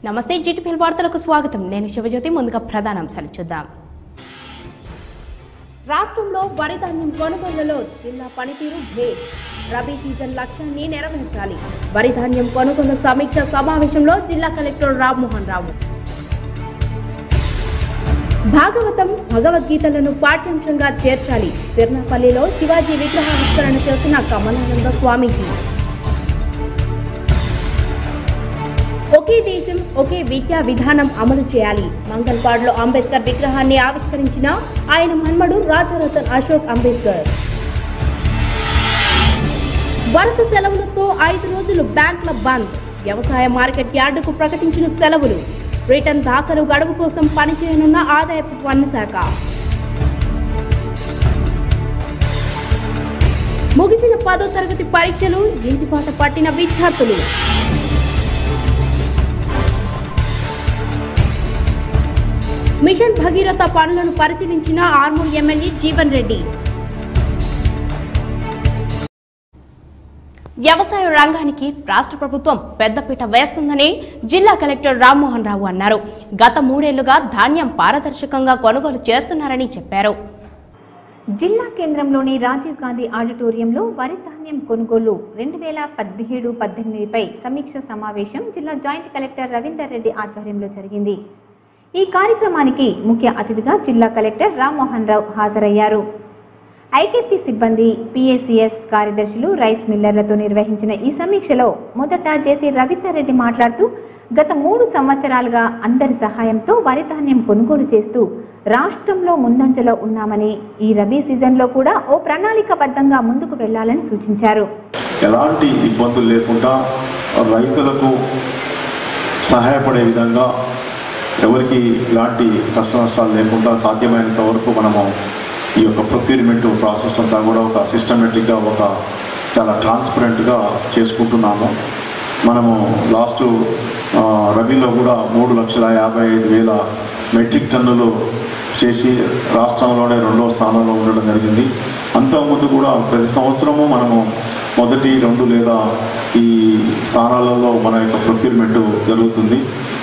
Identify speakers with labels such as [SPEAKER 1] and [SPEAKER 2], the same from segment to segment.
[SPEAKER 1] నమస్తే జీటీపీఎల్ వార్తలకు స్వాగతం. నేను శివజ్యోతి. ముందుగా ప్రధానాంశాలు చూద్దాం. రాష్ట్రంలో వరి ధాన్యం కొనుగోలులో జిల్లా పనితీరు గ్రేట్. రబీ సీజన్ లక్ష్యాన్ని నెరవేర్చాలి. వరి ధాన్యం కొనుగోలు సమీక్ష సమావేశంలో జిల్లా కలెక్టర్ రామ్మోహన్ రావు. భాగవతం భగవద్గీతలను పాఠ్యాంశంగా చేర్చాలి. తిరునాపల్లిలో శివాజీ విగ్రహావిష్కరణ చేసిన కమలానంద స్వామీజీ. ఒకే దేశం ఒకే విద్యా విధానం అమలు చేయాలి. మంగళపాడులో అంబేద్కర్ విగ్రహాన్ని ఆవిష్కరించిన ఆయన మన్మడు రాజరతన్ అశోక్ అంబేద్కర్. వరుస సెలవులతో 5 రోజులు బ్యాంకుల బంద్. వ్యవసాయ మార్కెట్ యార్డుకు ప్రకటించిన సెలవులు. రిటర్న్ దాఖలు గడువు కోసం పనిచేయనున్న ఆదాయపు పన్ను శాఖ. ముగిసిన 10వ తరగతి పరీక్షలు. ఇంటిపాట పట్టిన విద్యార్థులు. మిషన్ భగీరథ పనులను పరిశీలించిన ఆర్మూర్ ఎమ్మెల్యే జీవన్ రెడ్డి. వ్యవసాయ రంగానికి రాష్ట్ర ప్రభుత్వం పెద్దపీట వేస్తుందని జిల్లా కలెక్టర్ రామ్మోహన్ రావు అన్నారు. గత 3 ఏళ్లుగా ధాన్యం పారదర్శకంగా కొనుగోలు చేస్తున్నారని చెప్పారు.
[SPEAKER 2] జిల్లా కేంద్రంలోని రాజీవ్ గాంధీ ఆడిటోరియంలో వరి ధాన్యం కొనుగోలు 2017-18పై సమీక్ష సమావేశం జిల్లా జాయింట్ కలెక్టర్ రవీందర్ రెడ్డి ఆధ్వర్యంలో జరిగింది. ఈ కార్యక్రమానికి ముఖ్య అతిథిగా జిల్లా కలెక్టర్ రామ్మోహన్ రావు హాజరయ్యారు. ఐకేపీ సిబ్బంది, పిఏసిఎస్ కార్యదర్శులు, రైస్ మిల్లర్లతో నిర్వహించిన ఈ సమీక్షలో మొదట జేసీ రవీందర్ రెడ్డి మాట్లాడుతూ గత 3 సంవత్సరాలుగా అందరి సహాయంతో వరి ధాన్యం కొనుగోలు చేస్తూ రాష్ట్రంలో ముందంజలో ఉన్నామని, ఈ రబీ సీజన్ లో కూడా ఓ ప్రణాళికాబద్ధంగా ముందుకు వెళ్లాలని సూచించారు.
[SPEAKER 3] ఎలాంటి ఇబ్బందులు లేకుండా రైతులకు సహాయపడే విధంగా, ఎవరికి ఇలాంటి కష్ట నష్టాలు లేకుండా సాధ్యమైనంత వరకు మనము ఈ యొక్క ప్రొక్యూర్మెంట్ ప్రాసెస్ అంతా కూడా ఒక సిస్టమేటిక్గా, ఒక చాలా ట్రాన్స్పరెంట్గా చేసుకుంటున్నాము. మనము లాస్ట్ రబీలో కూడా 3,55,000 మెట్రిక్ టన్నులు చేసి రాష్ట్రంలోనే 2వ స్థానంలో ఉండడం జరిగింది. అంతకుముందు కూడా ప్రతి సంవత్సరము మనము 1, 2 లేదా ఈ స్థానాలలో మన యొక్క ప్రొక్యూర్మెంట్ జరుగుతుంది.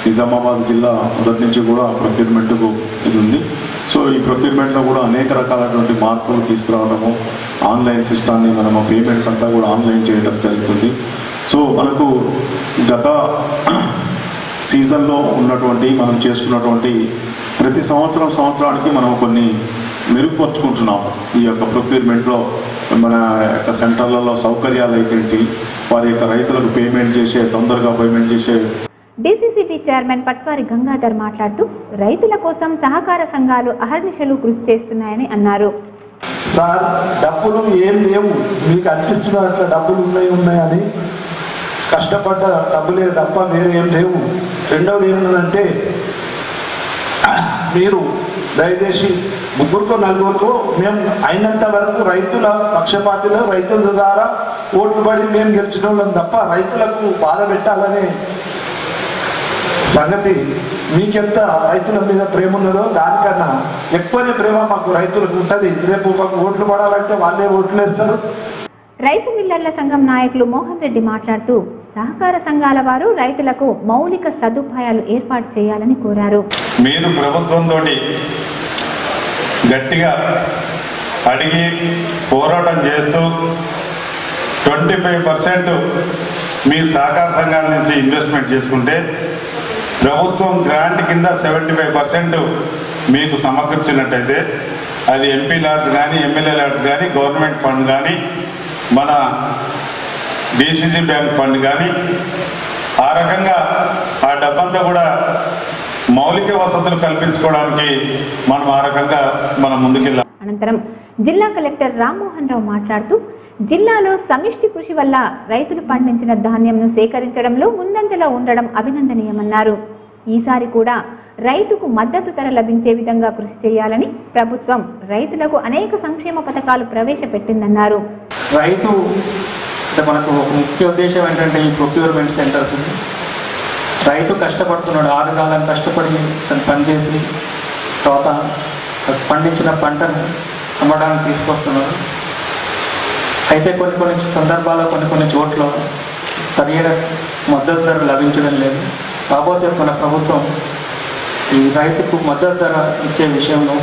[SPEAKER 3] నిజామాబాద్ జిల్లా మొదటి నుంచి కూడా ప్రొక్యూర్మెంట్కు ఇది ఉంది. సో ఈ ప్రొక్యూర్మెంట్లో కూడా అనేక రకాలైనటువంటి మార్పులు తీసుకురావడము, ఆన్లైన్ సిస్టాన్ని మనము పేమెంట్స్ అంతా కూడా ఆన్లైన్ చేయడం జరుగుతుంది. సో మనకు గత సీజన్లో ఉన్నటువంటి మనం చేసుకున్నటువంటి ప్రతి సంవత్సరానికి మనం కొన్ని మెరుగుపరుచుకుంటున్నాము. ఈ యొక్క ప్రొక్యూర్మెంట్లో మన యొక్క సెంటర్లలో సౌకర్యాలు అయితే వారి యొక్క రైతులకు తొందరగా పేమెంట్ చేసే
[SPEAKER 2] డిసిసిబి చైర్మన్ పట్వారి గంగాధర్ మాట్లాడుతూ రైతుల కోసం సహకార సంఘాలు అహర్నిశలు కృషి చేస్తున్నాయని అన్నారు.
[SPEAKER 4] సార్, డబ్బులు ఏం లేవు, మీకు అనిపిస్తున్న అట్లా డబ్బులు ఉన్నాయని, కష్టపడ్డ డబ్బులే తప్ప వేరే ఏం లేవు. రెండవది ఏమన్నదంటే, మీరు దయచేసి 3-4 మేము అయినంత వరకు రైతుల పక్షపాతిలో, రైతుల ద్వారా ఓట్లు పడి మేము గెలిచిన వాళ్ళం తప్ప రైతులకు బాధ పెట్టాలనే సంగతి, మీకెంత రైతుల మీద ప్రేమ ఉన్నదో దానికన్నా ఎక్కువనే ప్రేమ మాకు రైతులకు ఉంటుంది. రేపు మాకు ఓట్లు పడాలంటే వాళ్ళే ఓట్లు వేస్తారు.
[SPEAKER 2] రైతు మిల్లర్ల సంఘం నాయకులు మోహన్ రెడ్డి మాట్లాడుతూ సహకార సంఘాల వారు రైతులకు మౌలిక సదుపాయాలు ఏర్పాటు చేయాలని కోరారు.
[SPEAKER 5] మీరు ప్రభుత్వంతో గట్టిగా అడిగి పోరాటం చేస్తూ 25% మీ సహకార సంఘాల నుంచి ఇన్వెస్ట్మెంట్ చేసుకుంటే ప్రభుత్వం గ్రాంట్ కింద 75% మీకు సమకూర్చినట్టయితే, అది ఎంపీ లాడ్స్ కానీ, ఎమ్మెల్యే లాడ్స్ కానీ, గవర్నమెంట్ ఫండ్ కానీ, మన డిసిసి బ్యాంక్ ఫండ్ కానీ, ఆ రకంగా ఆ డబ్బంతా కూడా మౌలిక వసతులు కల్పించుకోవడానికి మనం ఆ రకంగా మనం ముందుకెళ్ళాం.
[SPEAKER 2] అనంతరం జిల్లా కలెక్టర్ రామ్మోహన్ రావు మాట్లాడుతూ జిల్లాలో సమిష్టి కృషి వల్ల రైతులు పండించిన ధాన్యంను సేకరించడంలో ముందంజలో ఉండడం అభినందనీయమన్నారు. ఈసారి కూడా రైతుకు మద్దతు ధర లభించే విధంగా కృషి చేయాలని ప్రభుత్వం రైతులకు అనేక సంక్షేమ పథకాలు ప్రవేశపెట్టిందన్నారు.
[SPEAKER 6] రైతు మనకు ముఖ్య ఉద్దేశం ఏంటంటే ఈ ప్రొక్యూర్మెంట్ సెంటర్స్. రైతు కష్టపడుతున్నాడు, 6 కాలం కష్టపడి తను పనిచేసి తర్వాత పండించిన పంటను అమ్మడానికి తీసుకొస్తున్నాడు. అయితే కొన్ని సందర్భాల్లో కొన్ని చోట్ల సరైన మద్దతు ధర లభించడం లేదు. కాకపోతే మన ప్రభుత్వం ఈ రైతుకు మద్దతు ధర ఇచ్చే విషయంలో,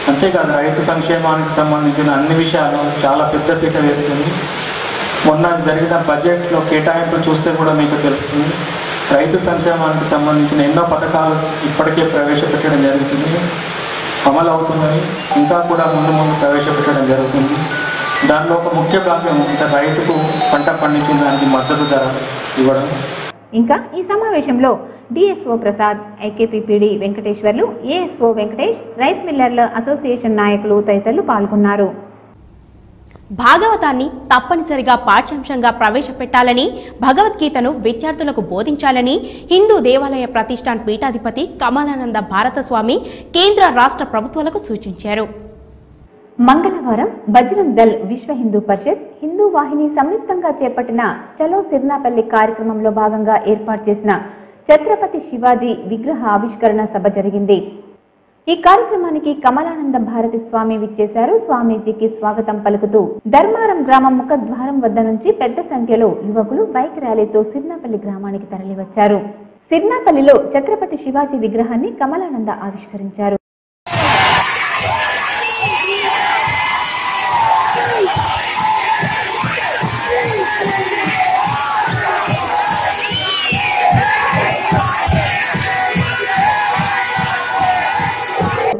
[SPEAKER 6] అంతేకాదు రైతు సంక్షేమానికి సంబంధించిన అన్ని విషయాలు చాలా పెద్దపీట వేస్తుంది. మొన్న జరిగిన బడ్జెట్లో కేటాయింపులు చూస్తే కూడా మీకు తెలుస్తుంది. రైతు సంక్షేమానికి సంబంధించిన ఎన్నో పథకాలు ఇప్పటికే ప్రవేశపెట్టడం జరుగుతుంది, అమలు అవుతున్నాయి, ఇంకా కూడా ముందు ప్రవేశపెట్టడం జరుగుతుంది. దానిలో ఒక ముఖ్య భాగం రైతుకు పంట పండించిన దానికి మద్దతు ధర ఇవ్వడం.
[SPEAKER 2] ఇంకా ఈ సమావేశంలో DSO Prasad, IKP PD Venkateswarlu, ASO Venkatesh, rice మిల్లర్ల అసోసియేషన్ నాయకులు తదితరులు పాల్గొన్నారు.
[SPEAKER 1] భాగవతాన్ని తప్పనిసరిగా పాఠ్యాంశంగా ప్రవేశపెట్టాలని, భగవద్గీతను విద్యార్థులకు బోధించాలని హిందూ దేవాలయ ప్రతిష్టాన్ పీఠాధిపతి కమలానంద భారతస్వామి కేంద్ర రాష్ట్ర ప్రభుత్వాలకు సూచించారు.
[SPEAKER 2] మంగళవారం బజరంగ్ దళ్ విశ్వ హిందూ పరిషత్, హిందూ వాహిని సంయుక్తంగా చేపట్టిన చలో సిర్నాపల్లి కార్యక్రమంలో భాగంగా ఏర్పాటు చేసిన ఛత్రపతి శివాజీ విగ్రహ ఆవిష్కరణ సభ జరిగింది. ఈ కార్యక్రమానికి కమలానంద భారతి స్వామి విచ్చేశారు. స్వామీజీకి స్వాగతం పలుకుతూ ధర్మారం గ్రామం ముఖద్వారం వద్ద నుంచి పెద్ద సంఖ్యలో యువకులు బైక్ ర్యాలీతో సిర్నాపల్లి గ్రామానికి తరలివచ్చారు. సిర్నాపల్లిలో ఛత్రపతి శివాజీ విగ్రహాన్ని కమలానంద ఆవిష్కరించారు.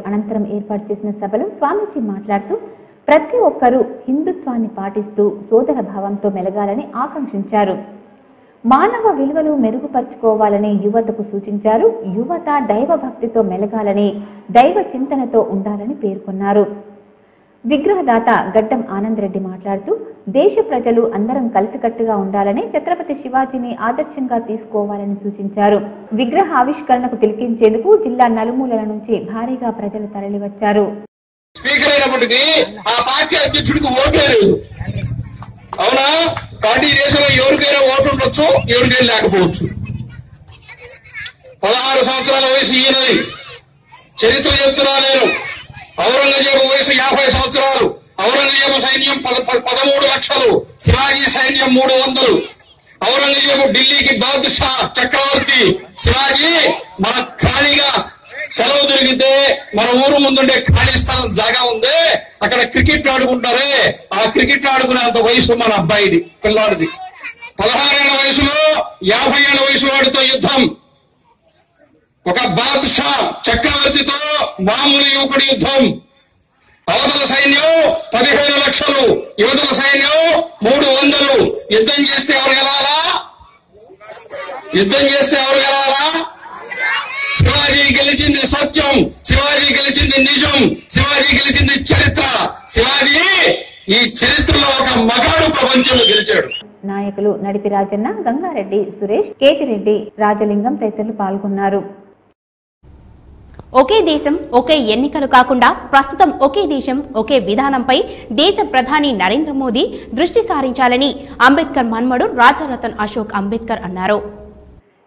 [SPEAKER 2] అనంతరం ఏర్పాటు చేసిన సభలో స్వామీజీ మాట్లాడుతూ ప్రతి ఒక్కరూ హిందుత్వాన్ని పాటిస్తూ సోదర భావంతో మెలగాలని ఆకాంక్షించారు. మానవ విలువలు మెరుగుపరుచుకోవాలని యువతకు సూచించారు. యువత దైవ భక్తితో మెలగాలని, దైవ చింతనతో ఉండాలని పేర్కొన్నారు. విగ్రహదాత గడ్డం ఆనందరెడ్డి మాట్లాడుతూ దేశ ప్రజలు అందరం కలిసికట్టుగా ఉండాలని, ఛత్రపతి శివాజీని ఆదర్శంగా తీసుకోవాలని సూచించారు. విగ్రహ ఆవిష్కరణకు తిలకించేందుకు జిల్లా నలుమూలల నుంచి భారీగా ప్రజలు తరలివచ్చారు.
[SPEAKER 7] స్పీకర్ అయినప్పటికీ ఆ పార్టీ అధ్యక్షుడికి ఓటే లేదు. అవునా? పార్టీ దేశంలో ఎవరికైనా ఓటు ఉండొచ్చు, ఎవరికైనా లేకపోవచ్చు. 16 సంవత్సరాల వయసు ఈయనది. చరిత్ర చెప్తున్నా నేను. ఔరంగజేబు వయసు 50 సంవత్సరాలు. ఔరంగజేబు సైన్యం 13 లక్షలు, శివాజీ సైన్యం 300. ఔరంగజేబు ఢిల్లీకి బాద్షా చక్రవర్తి, శివాజీ మన ఖాళీగా సెలవు దొరికితే మన ఊరు ముందుండే ఖాళీ స్థలం జాగా ఉంది, అక్కడ క్రికెట్ ఆడుకుంటారే, ఆ క్రికెట్ ఆడుకునేంత వయసు మన అబ్బాయిది, పిల్లాడిది. 16 ఏళ్ల వయసులో 50 ఏళ్ల వయసు వాడితో యుద్ధం. ఒక బాద్షా చక్రవర్తితో మామూలు యువకుడి యుద్ధం. అవతల సైన్యం 15 లక్షలు, యువతల సైన్యం 300. యుద్ధం చేస్తే ఎవరు గెలవాలా? యుద్ధం చేస్తే ఎవరు గెలవాలా? శివాజీ గెలిచింది సత్యం, శివాజీ గెలిచింది నిజం, శివాజీ గెలిచింది చరిత్ర. శివాజీ ఈ చరిత్రలో ఒక మగాడు ప్రపంచంలో గెలిచాడు.
[SPEAKER 2] నాయకులు నడిపి రాజన్న, గంగారెడ్డి, సురేష్, కేతిరెడ్డి, రాజలింగం తదితరులు పాల్గొన్నారు.
[SPEAKER 1] ఒకే దేశం ఒకే ఎన్నికలు కాకుండా ప్రస్తుతం ఒకే దేశం ఒకే విధానంపై దేశ ప్రధాని నరేంద్ర మోదీ దృష్టి సారించాలని అంబేద్కర్ మన్మడు రాజారతన్ అశోక్ అంబేద్కర్ అన్నారు.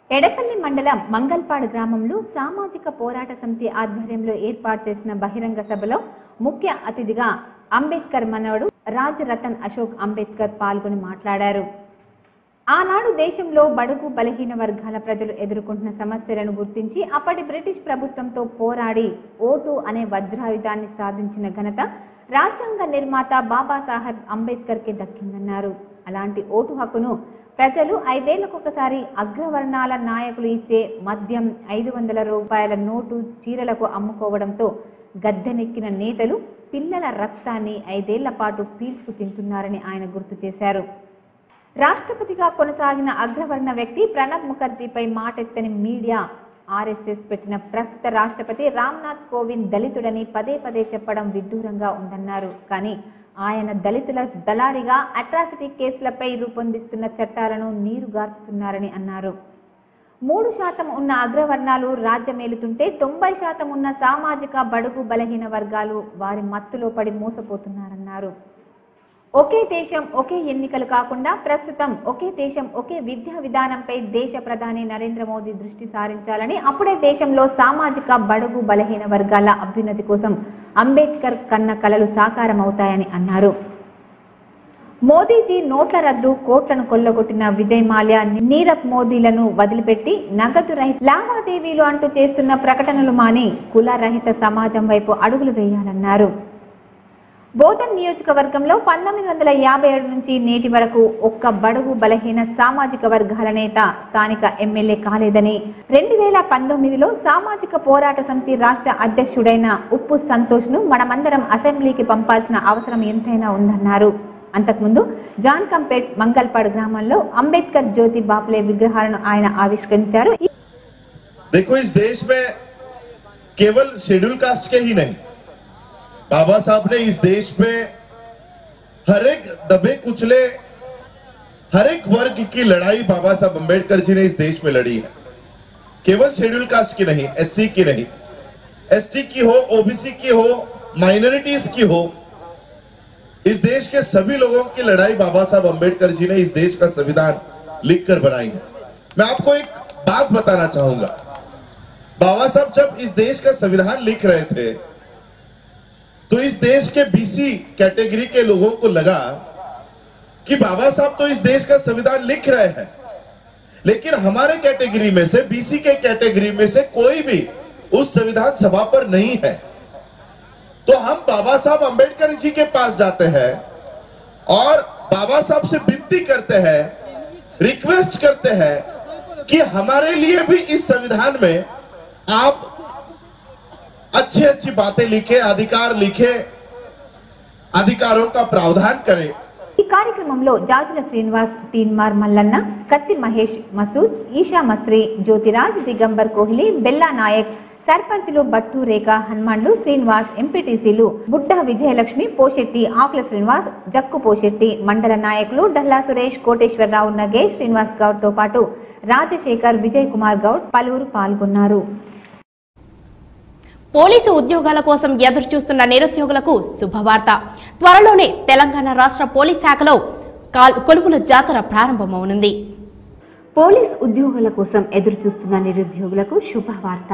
[SPEAKER 2] ఎడపల్లి మండలం మంగల్పాడు గ్రామంలో సామాజిక పోరాట సమితి ఆధ్వర్యంలో ఏర్పాటు చేసిన బహిరంగ సభలో ముఖ్య అతిథిగా అంబేద్కర్ మనవడు రాజరతన్ అశోక్ అంబేద్కర్ పాల్గొని మాట్లాడారు. ఆనాడు దేశంలో బడుగు బలహీన వర్గాల ప్రజలు ఎదుర్కొంటున్న సమస్యలను గుర్తించి అప్పటి బ్రిటిష్ ప్రభుత్వంతో పోరాడి ఓటు అనే వజ్రాయుధాన్ని సాధించిన ఘనత రాజ్యాంగ నిర్మాత బాబాసాహెబ్ అంబేద్కర్ కి దక్కిందన్నారు. అలాంటి ఓటు హక్కును ప్రజలు 5 ఏళ్లకొకసారి అగ్రవర్ణాల నాయకులు ఇచ్చే మద్యం, 500 రూపాయల నోటు, చీరలకు అమ్ముకోవడంతో గద్దెనెక్కిన నేతలు పిల్లల రక్తాన్ని 5 ఏళ్ల పాటు పీల్చుకు తింటున్నారని ఆయన గుర్తు చేశారు. రాష్ట్రపతిగా కొనసాగిన అగ్రవర్ణ వ్యక్తి ప్రణబ్ ముఖర్జీపై మాటెత్తని మీడియా, ఆర్ఎస్ఎస్ పెట్టిన ప్రస్తుత రాష్ట్రపతి రామ్నాథ్ కోవింద్ దళితుడని పదే పదే చెప్పడం విడ్డూరంగా ఉందన్నారు. కానీ ఆయన దళితుల దళారిగా అట్రాసిటీ కేసులపై రూపొందిస్తున్న చట్టాలను నీరుగార్చుతున్నారని అన్నారు. 3% ఉన్న అగ్రవర్ణాలు రాజ్యమేలుతుంటే 90% ఉన్న సామాజిక బడుగు బలహీన వర్గాలు వారి మత్తులో పడి మోసపోతున్నారన్నారు. ఒకే దేశం ఒకే ఎన్నికలు కాకుండా ప్రస్తుతం ఒకే దేశం ఒకే విద్యా విధానంపై దేశ ప్రధాని నరేంద్ర మోదీ దృష్టి సారించాలని, అప్పుడే దేశంలో సామాజిక బడుగు బలహీన వర్గాల అభ్యున్నతి కోసం అంబేద్కర్ కన్న కలలు సాకారం అవుతాయని అన్నారు. మోదీజీ నోట్ల రద్దు, కోట్లను కొల్లగొట్టిన విజయ్ మాల్యా, నీరవ్ మోదీలను వదిలిపెట్టి నగదు రహిత లావాదేవీలు అంటూ చేస్తున్న ప్రకటనలు మాని కుల రహిత సమాజం వైపు అడుగులు వేయాలన్నారు. బోధన్ నియోజకవర్గంలో 1957 నుంచి నేటి వరకు ఒక్క బడుగు బలహీన సామాజిక వర్గాల నేత స్థానిక ఎమ్మెల్యే కాలేదని, 2019లో సామాజిక పోరాట సమితి రాష్ట్ర అధ్యక్షుడైన ఉప్పు సంతోష్ ను మనమందరం అసెంబ్లీకి పంపాల్సిన అవసరం ఎంతైనా ఉందన్నారు. అంతకుముందు జాన్కంపేట్, మంగల్పాడ్ గ్రామాల్లో అంబేద్కర్ జ్యోతి బాపులే విగ్రహాలను ఆయన ఆవిష్కరించారు.
[SPEAKER 8] देखो इस देश में केवल शेड्यूल कास्ट के ही नहीं, बाबा साहब ने इस देश में हर एक दबे कुचले, हर एक वर्ग की लड़ाई बाबा साहब अंबेडकर जी ने इस देश में लड़ी है. केवल शेड्यूल कास्ट की नहीं, एससी की नहीं, एसटी की हो, ओबीसी की हो, माइनॉरिटीज की हो, इस देश के सभी लोगों की लड़ाई बाबा साहब अंबेडकर जी ने इस देश का संविधान लिखकर बनाई है. मैं आपको एक बात बताना चाहूंगा. बाबा साहब जब इस देश का संविधान लिख रहे थे तो इस देश के बीसी कैटेगरी के लोगों को लगा कि बाबा साहब तो इस देश का संविधान लिख रहे हैं, लेकिन हमारे कैटेगरी में से, बीसी के कैटेगरी में से कोई भी उस संविधान सभा पर नहीं है. तो हम बाबा साहब अंबेडकर जी के पास जाते हैं और बाबा साहब से विनती करते हैं, रिक्वेस्ट करते हैं कि हमारे लिए भी इस संविधान में आप अच्छी अच्छी बातें लिखे, अधिकार लिखे, अधिकारों का प्रावधान करें.
[SPEAKER 2] ఈ కార్యక్రమంలో జాజుల శ్రీనివాస్, తీన్మార్ మల్లన్న, కత్తి మహేష్, మసూద్, ఈషా మస్రి, జ్యోతిరాజ్, దిగంబర్ కోహ్లీ, బెల్లా నాయక్, సర్పంచులు బట్టు రేఖ, హనుమాన్లు, శ్రీనివాస్, ఎంపీటీసీలు బుడ్డ విజయలక్ష్మి, పోషెట్టి, ఆకుల శ్రీనివాస్, జక్కు పోషెట్టి, మండల నాయకులు డల్లా సురేష్, కోటేశ్వరరావు, నగేష్, శ్రీనివాస్ గౌడ్ తో పాటు రాజశేఖర్, విజయ్ కుమార్ గౌడ్ పలువురు పాల్గొన్నారు.
[SPEAKER 1] పోలీసు ఉద్యోగాల కోసం ఎదురు చూస్తున్న నిరుద్యోగులకు శుభవార్త. త్వరలోనే తెలంగాణ రాష్ట్ర పోలీస్ శాఖలో కొలువుల జాతర ప్రారంభమవునుంది.
[SPEAKER 2] పోలీస్ ఉద్యోగుల కోసం ఎదురు చూస్తున్న నిరుద్యోగులకు శుభవార్త.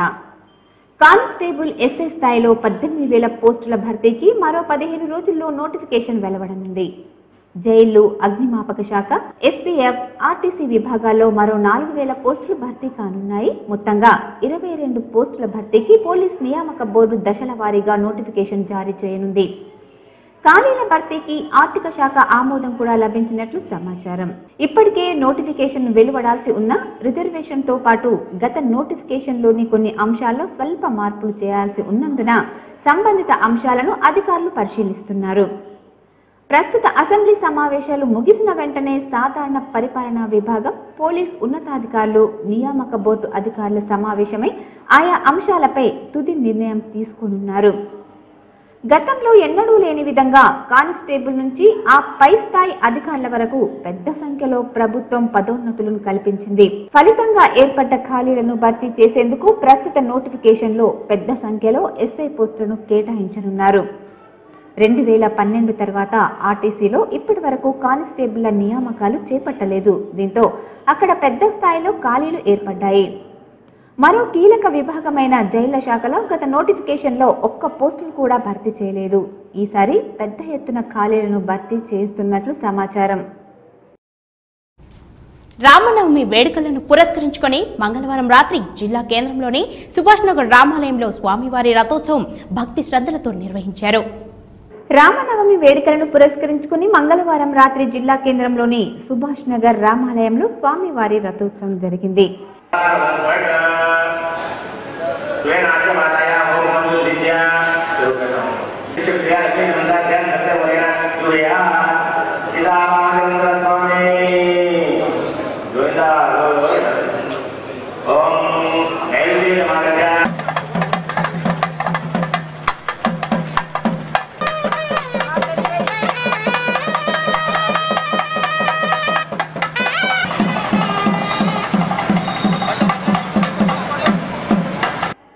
[SPEAKER 2] కానిస్టేబుల్ ఎస్ఐ స్థాయిలో 18,000 పోస్టుల భర్తీకి మరో 15 రోజుల్లో నోటిఫికేషన్ వెలువడనుంది. జైళ్లు, అగ్నిమాపక శాఖ, ఎస్పీఎఫ్, ఆర్టీసీ విభాగాల్లో మరో 4,000 పోస్టులు భర్తీ కానున్నాయి. మొత్తంగా 22 పోస్టుల భర్తీకి పోలీస్ నియామక బోర్డు దశల వారీగా నోటిఫికేషన్ జారీ చేయనుంది. ఖాళీల భర్తీకి ఆర్థిక శాఖ ఆమోదం కూడా లభించినట్లు సమాచారం. ఇప్పటికే నోటిఫికేషన్ వెలువడాల్సి ఉన్న రిజర్వేషన్ తో పాటు గత నోటిఫికేషన్ లోని కొన్ని అంశాల్లో స్వల్ప మార్పులు చేయాల్సి ఉన్నందున సంబంధిత అంశాలను అధికారులు పరిశీలిస్తున్నారు. ప్రస్తుత అసెంబ్లీ సమావేశాలు ముగిసిన వెంటనే సాధారణ పరిపాలనా విభాగం, పోలీస్ ఉన్నతాధికారులు, నియామక బోర్డు అధికారుల సమావేశమై ఆయా అంశాలపై తుది నిర్ణయం తీసుకోనున్నారు. గతంలో ఎన్నడూ లేని విధంగా కానిస్టేబుల్ నుంచి ఆ పై స్థాయి అధికారుల వరకు పెద్ద సంఖ్యలో ప్రభుత్వం పదోన్నతులను కల్పించింది. ఫలితంగా ఏర్పడ్డ ఖాళీలను భర్తీ చేసేందుకు ప్రస్తుత నోటిఫికేషన్ లో పెద్ద సంఖ్యలో ఎస్ఐ పోస్టులను కేటాయించనున్నారు. 2012 తర్వాత ఆర్టీసీలో ఇప్పటి వరకు కానిస్టేబుళ్ల నియామకాలు చేపట్టలేదు. దీంతో అక్కడ పెద్ద స్థాయిలో ఖాళీలు ఏర్పడ్డాయి. మరో కీలక విభాగమైన జైళ్ల శాఖలో గత నోటిఫికేషన్ లో ఒక్క పోస్టును కూడా భర్తీ చేయలేదు. ఈసారి పెద్ద ఎత్తున ఖాళీలను భర్తీ చేస్తున్నట్లు సమాచారం.
[SPEAKER 1] రామనవమి వేడుకలను పురస్కరించుకొని మంగళవారం రాత్రి జిల్లా కేంద్రంలోని సుభాష్ నగర్ రామాలయంలో స్వామివారి రథోత్సవం భక్తి శ్రద్ధలతో నిర్వహించారు.
[SPEAKER 2] రామనవమి వేడుకలను పురస్కరించుకుని మంగళవారం రాత్రి జిల్లా కేంద్రంలోని సుభాష్ నగర్ రామాలయంలో స్వామివారి రథోత్సవం జరిగింది.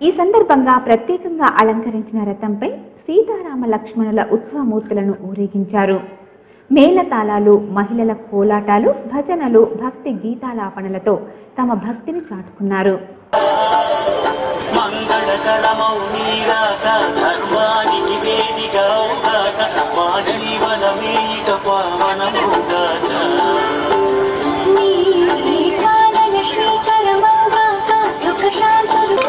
[SPEAKER 2] ఈ సందర్భంగా ప్రత్యేకంగా అలంకరించిన రథంపై సీతారామ లక్ష్మణుల ఉత్సవమూర్తులను ఊరేగించారు. మేళతాళాలు, మహిళల కోలాటాలు, భజనలు, భక్తి గీతాలాపనలతో తమ భక్తిని చాటుకున్నారు.
[SPEAKER 9] మంగళకరమౌ నీరాక ధర్మానికి వేదికౌగాక మా జీవనమే ఇక పావనమౌగాక శ్రీకరమౌగాక సుఖ శాంతులు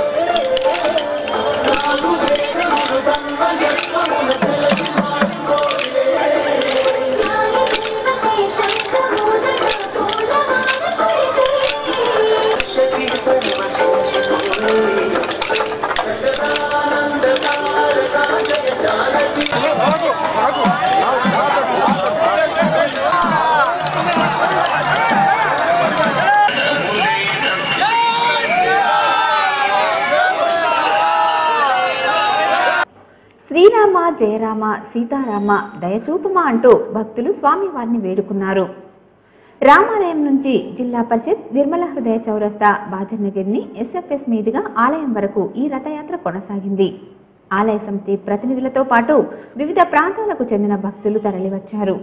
[SPEAKER 2] శ్రీరామ జయరామ సీతారామ దయచూపుమా అంటూ భక్తులు స్వామివారిని వేడుకున్నారు. రామాలయం నుంచి జిల్లా పరిషత్ నిర్మల హృదయ చౌరస్తా బాజర్నగిరిని ఎస్ఎఫ్ఎస్ మీదుగా ఆలయం వరకు ఈ రథయాత్ర కొనసాగింది. ఆలయ సమితి ప్రతినిధులతో పాటు వివిధ ప్రాంతాలకు చెందిన భక్తులు తరలివచ్చారు.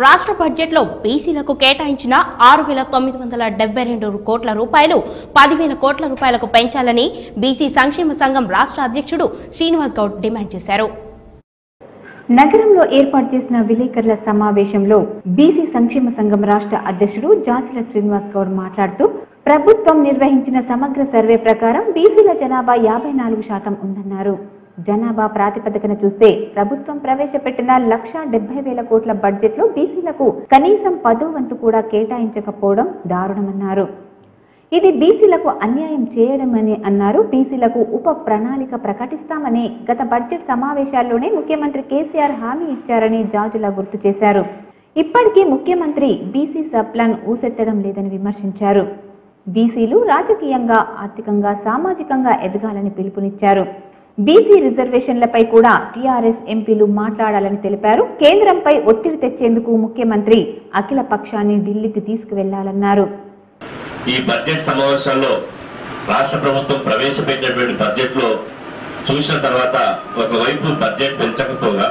[SPEAKER 1] రాష్ట్ర బడ్జెట్లో బీసీలకు కేటాయించిన 6,972 కోట్ల రూపాయలు 10,000 కోట్ల రూపాయలకు పెంచాలని బీసీ సంక్షేమ సంఘం రాష్ట్ర అధ్యక్షుడు శ్రీనివాస్ గౌడ్ డిమాండ్ చేశారు.
[SPEAKER 2] నగరంలో ఏర్పాటు చేసిన విలేకరుల సమావేశంలో బీసీ సంక్షేమ సంఘం రాష్ట్ర అధ్యక్షుడు జాచిల శ్రీనివాస్ గౌడ్ మాట్లాడుతూ ప్రభుత్వం నిర్వహించిన సమగ్ర సర్వే ప్రకారం బీసీల జనాభా 54% ఉందన్నారు. జనాభా ప్రాతిపదికన చూస్తే ప్రభుత్వం ప్రవేశపెట్టిన 1,70,000 కోట్ల బడ్జెట్ లో బీసీలకు కనీసం 10వ వంతు కూడా కేటాయించకపోవడం దారుణమన్నారు. ఇది బీసీలకు అన్యాయం చేయడమని అన్నారు. బీసీలకు ఉప ప్రణాళిక ప్రకటిస్తామని గత బడ్జెట్ సమావేశాల్లోనే ముఖ్యమంత్రి కేసీఆర్ హామీ ఇచ్చారని జాజుల గుర్తు చేశారు. ఇప్పటికీ ముఖ్యమంత్రి బీసీ సబ్ ప్లాన్ ఊసెత్తడం లేదని విమర్శించారు. బీసీలు రాజకీయంగా, ఆర్థికంగా, సామాజికంగా ఎదగాలని పిలుపునిచ్చారు. బీసీ రిజర్వేషన్లపై కూడా టీఆర్ఎస్ ఎంపీలు మాట్లాడాలని తెలిపారు. కేంద్రంపై ఒత్తిడి తెచ్చేందుకు ముఖ్యమంత్రి అఖిల పక్షాన్ని ఢిల్లీకి తీసుకువెళ్లాలన్నారు.
[SPEAKER 10] ఈ బడ్జెట్ సమావేశాల్లో రాష్ట్ర ప్రభుత్వం ప్రవేశపెట్టినటువంటి బడ్జెట్ లో చూసిన తర్వాత ఒకవైపు బడ్జెట్ పెంచకపోగా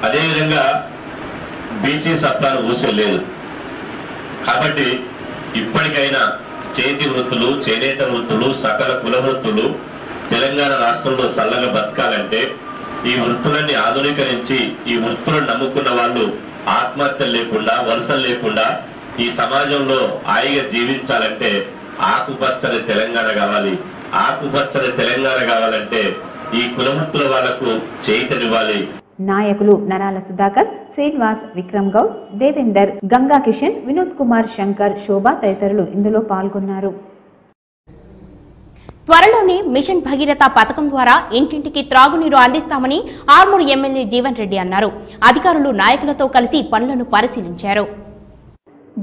[SPEAKER 10] అదేవిధంగా బీసీ సప్లాను ఊసలేదు. కాబట్టి ఇప్పటికైనా చేతి వృత్తులు, చేనేత వృత్తులు, సకల కుల వృత్తులు తెలంగాణ రాష్ట్రంలో చల్లగా బతకాలంటే ఈ వృత్తులన్నీ ఆధునీకరించి ఈ వృత్తులను నమ్ముకున్న వాళ్ళు ఆత్మహత్యలు లేకుండా, వలసలు లేకుండా ఈ సమాజంలో హాయిగా జీవించాలంటే ఆకుపచ్చని తెలంగాణ కావాలి. ఆకుపచ్చని తెలంగాణ కావాలంటే ఈ కులవృత్తుల వాళ్లకు చేయితనివ్వాలి.
[SPEAKER 2] నాయకులు నరాల సుధాకర్, శ్రీనివాస్, విక్రమ్ గౌడ్, దేవేందర్, గంగా కిషన్, వినోద్ కుమార్, శంకర్, శోభ తదితరులు ఇందులో పాల్గొన్నారు.
[SPEAKER 1] త్వరలోనే మిషన్ భగీరథ పథకం ద్వారా ఇంటింటికి త్రాగునీరు అందిస్తామని ఆర్మూర్ ఎమ్మెల్యే జీవన్ రెడ్డి అన్నారు. అధికారులు నాయకులతో కలిసి పనులను పరిశీలించారు.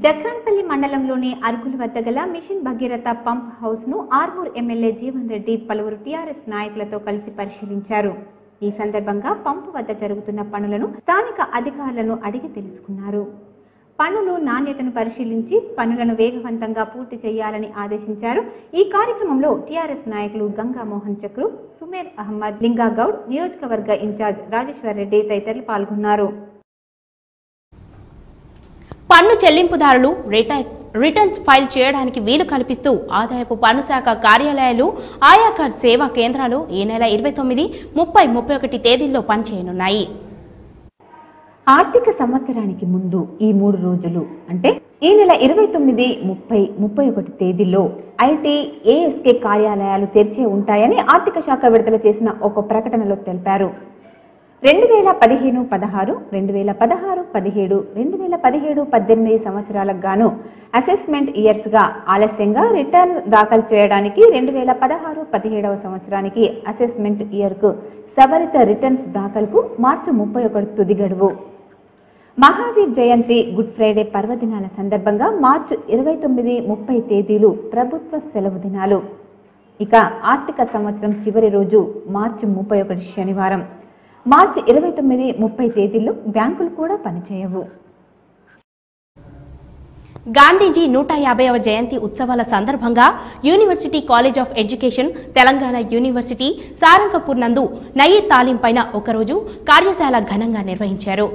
[SPEAKER 2] జక్రాన్పల్లి మండలంలోని అరుగుల వద్ద గల మిషన్ భగీరథ పంప్ హౌస్ ను ఆర్మూర్ ఎమ్మెల్యే జీవన్ రెడ్డి పలువురు టీఆర్ఎస్ నాయకులతో కలిసి పరిశీలించారు. ఈ సందర్భంగా పంపు వద్ద జరుగుతున్న పనులను స్థానిక అధికారులను అడిగి తెలుసుకున్నారు. పనులు నాణ్యతను పరిశీలించి పనులను వేగవంతంగా పూర్తి చేయాలని ఆదేశించారు. ఈ కార్యక్రమంలో టీఆర్ఎస్ నాయకులు గంగా మోహన్ చక్రు, సుమేర్ అహ్మద్, లింగాగౌడ్, నియోజకవర్గ ఇన్ఛార్జ్ రాజేశ్వర్ రెడ్డి తదితరులు పాల్గొన్నారు.
[SPEAKER 1] పన్ను చెల్లింపుదారులు రిటర్న్స్ ఫైల్ చేయడానికి వీలు కల్పిస్తూ ఆదాయపు పన్ను శాఖ కార్యాలయాలు, ఆయాకర్ సేవా కేంద్రాలు ఈ నెల 29, 30, 31 తేదీల్లో పనిచేయనున్నాయి.
[SPEAKER 2] ఆర్థిక సంవత్సరానికి ముందు ఈ 3 రోజులు అంటే ఈ నెల 29, 30, 31 తేదీల్లో ఐటీ, ఏఎస్కే కార్యాలయాలు తెరిచే ఉంటాయని ఆర్థిక శాఖ విడుదల చేసిన ఒక ప్రకటనలో తెలిపారు. 2015-16, 2016-17, 2017-18 సంవత్సరాలకు గాను అసెస్మెంట్ ఇయర్స్ గా ఆలస్యంగా రిటర్న్ దాఖలు చేయడానికి 2016-17 సంవత్సరానికి అసెస్మెంట్ ఇయర్ కు సవరిత రిటర్న్స్ దాఖలుకు మార్చి 31 తుది గడువు. మహావీర్ జయంతి, గుడ్ ఫ్రైడే పర్వదినాల సందర్భంగా మార్చి 29, 30 తేదీలు ప్రభుత్వ సెలవు దినాలు. ఇక ఆర్థిక సంవత్సరం చివరి రోజు మార్చి 31 శనివారం. మార్చి 29, 30 తేదీల్లో బ్యాంకులు కూడా పనిచేయవు.
[SPEAKER 1] గాంధీజీ 150వ జయంతి ఉత్సవాల సందర్భంగా university college of education, Telangana university Sarangpur నందు నయీ తాలీం పైన ఒకరోజు కార్యశాల ఘనంగా నిర్వహించారు.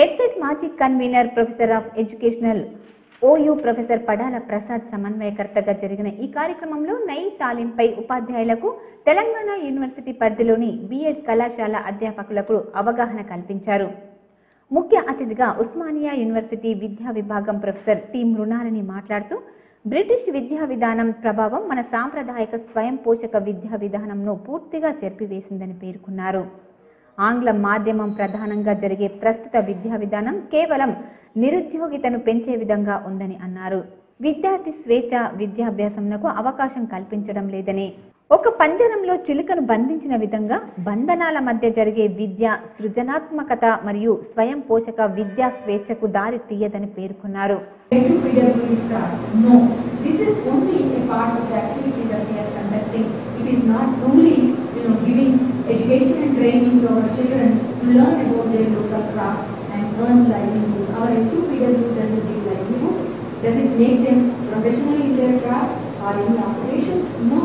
[SPEAKER 2] ఎడ్సెట్ మాజీ convenor, professor of educational OU professor Padala Prasad సమన్వయకర్తగా జరిగిన ఈ కార్యక్రమంలో నయీ తాలీంపై ఉపాధ్యాయులకు, తెలంగాణ యూనివర్సిటీ పరిధిలోని బిఎడ్ కళాశాల అధ్యాపకులకు అవగాహన కల్పించారు. ముఖ్య అతిథిగా ఉస్మానియా యూనివర్సిటీ విద్యా విభాగం ప్రొఫెసర్ టి మృణాలిని మాట్లాడుతూ బ్రిటిష్ విద్యా విధానం ప్రభావం మన సాంప్రదాయక స్వయం పోషక విద్యా విధానంను పూర్తిగా చెరిపివేసిందని పేర్కొన్నారు. ఆంగ్ల మాధ్యమం ప్రధానంగా జరిగే ప్రస్తుత విద్యా విధానం కేవలం నిరుద్యోగితను పెంచే విధంగా ఉందని అన్నారు. విద్యార్థి స్వేచ్ఛ విద్యాభ్యాసంకు అవకాశం కల్పించడం లేదని, ఒక పంజరంలో చిలుకను బంధించిన విధంగా బంధనాల మధ్య జరిగే విద్య సృజనాత్మకత మరియు స్వయం పోషక విద్యా స్వేచ్ఛకు దారి తీయదని పేర్కొన్నారు.
[SPEAKER 11] Education and training to our children to learn about their local craft and earn livelihood. Our SUPW doesn't give livelihood. Does it make them professional in their craft or in operations? No.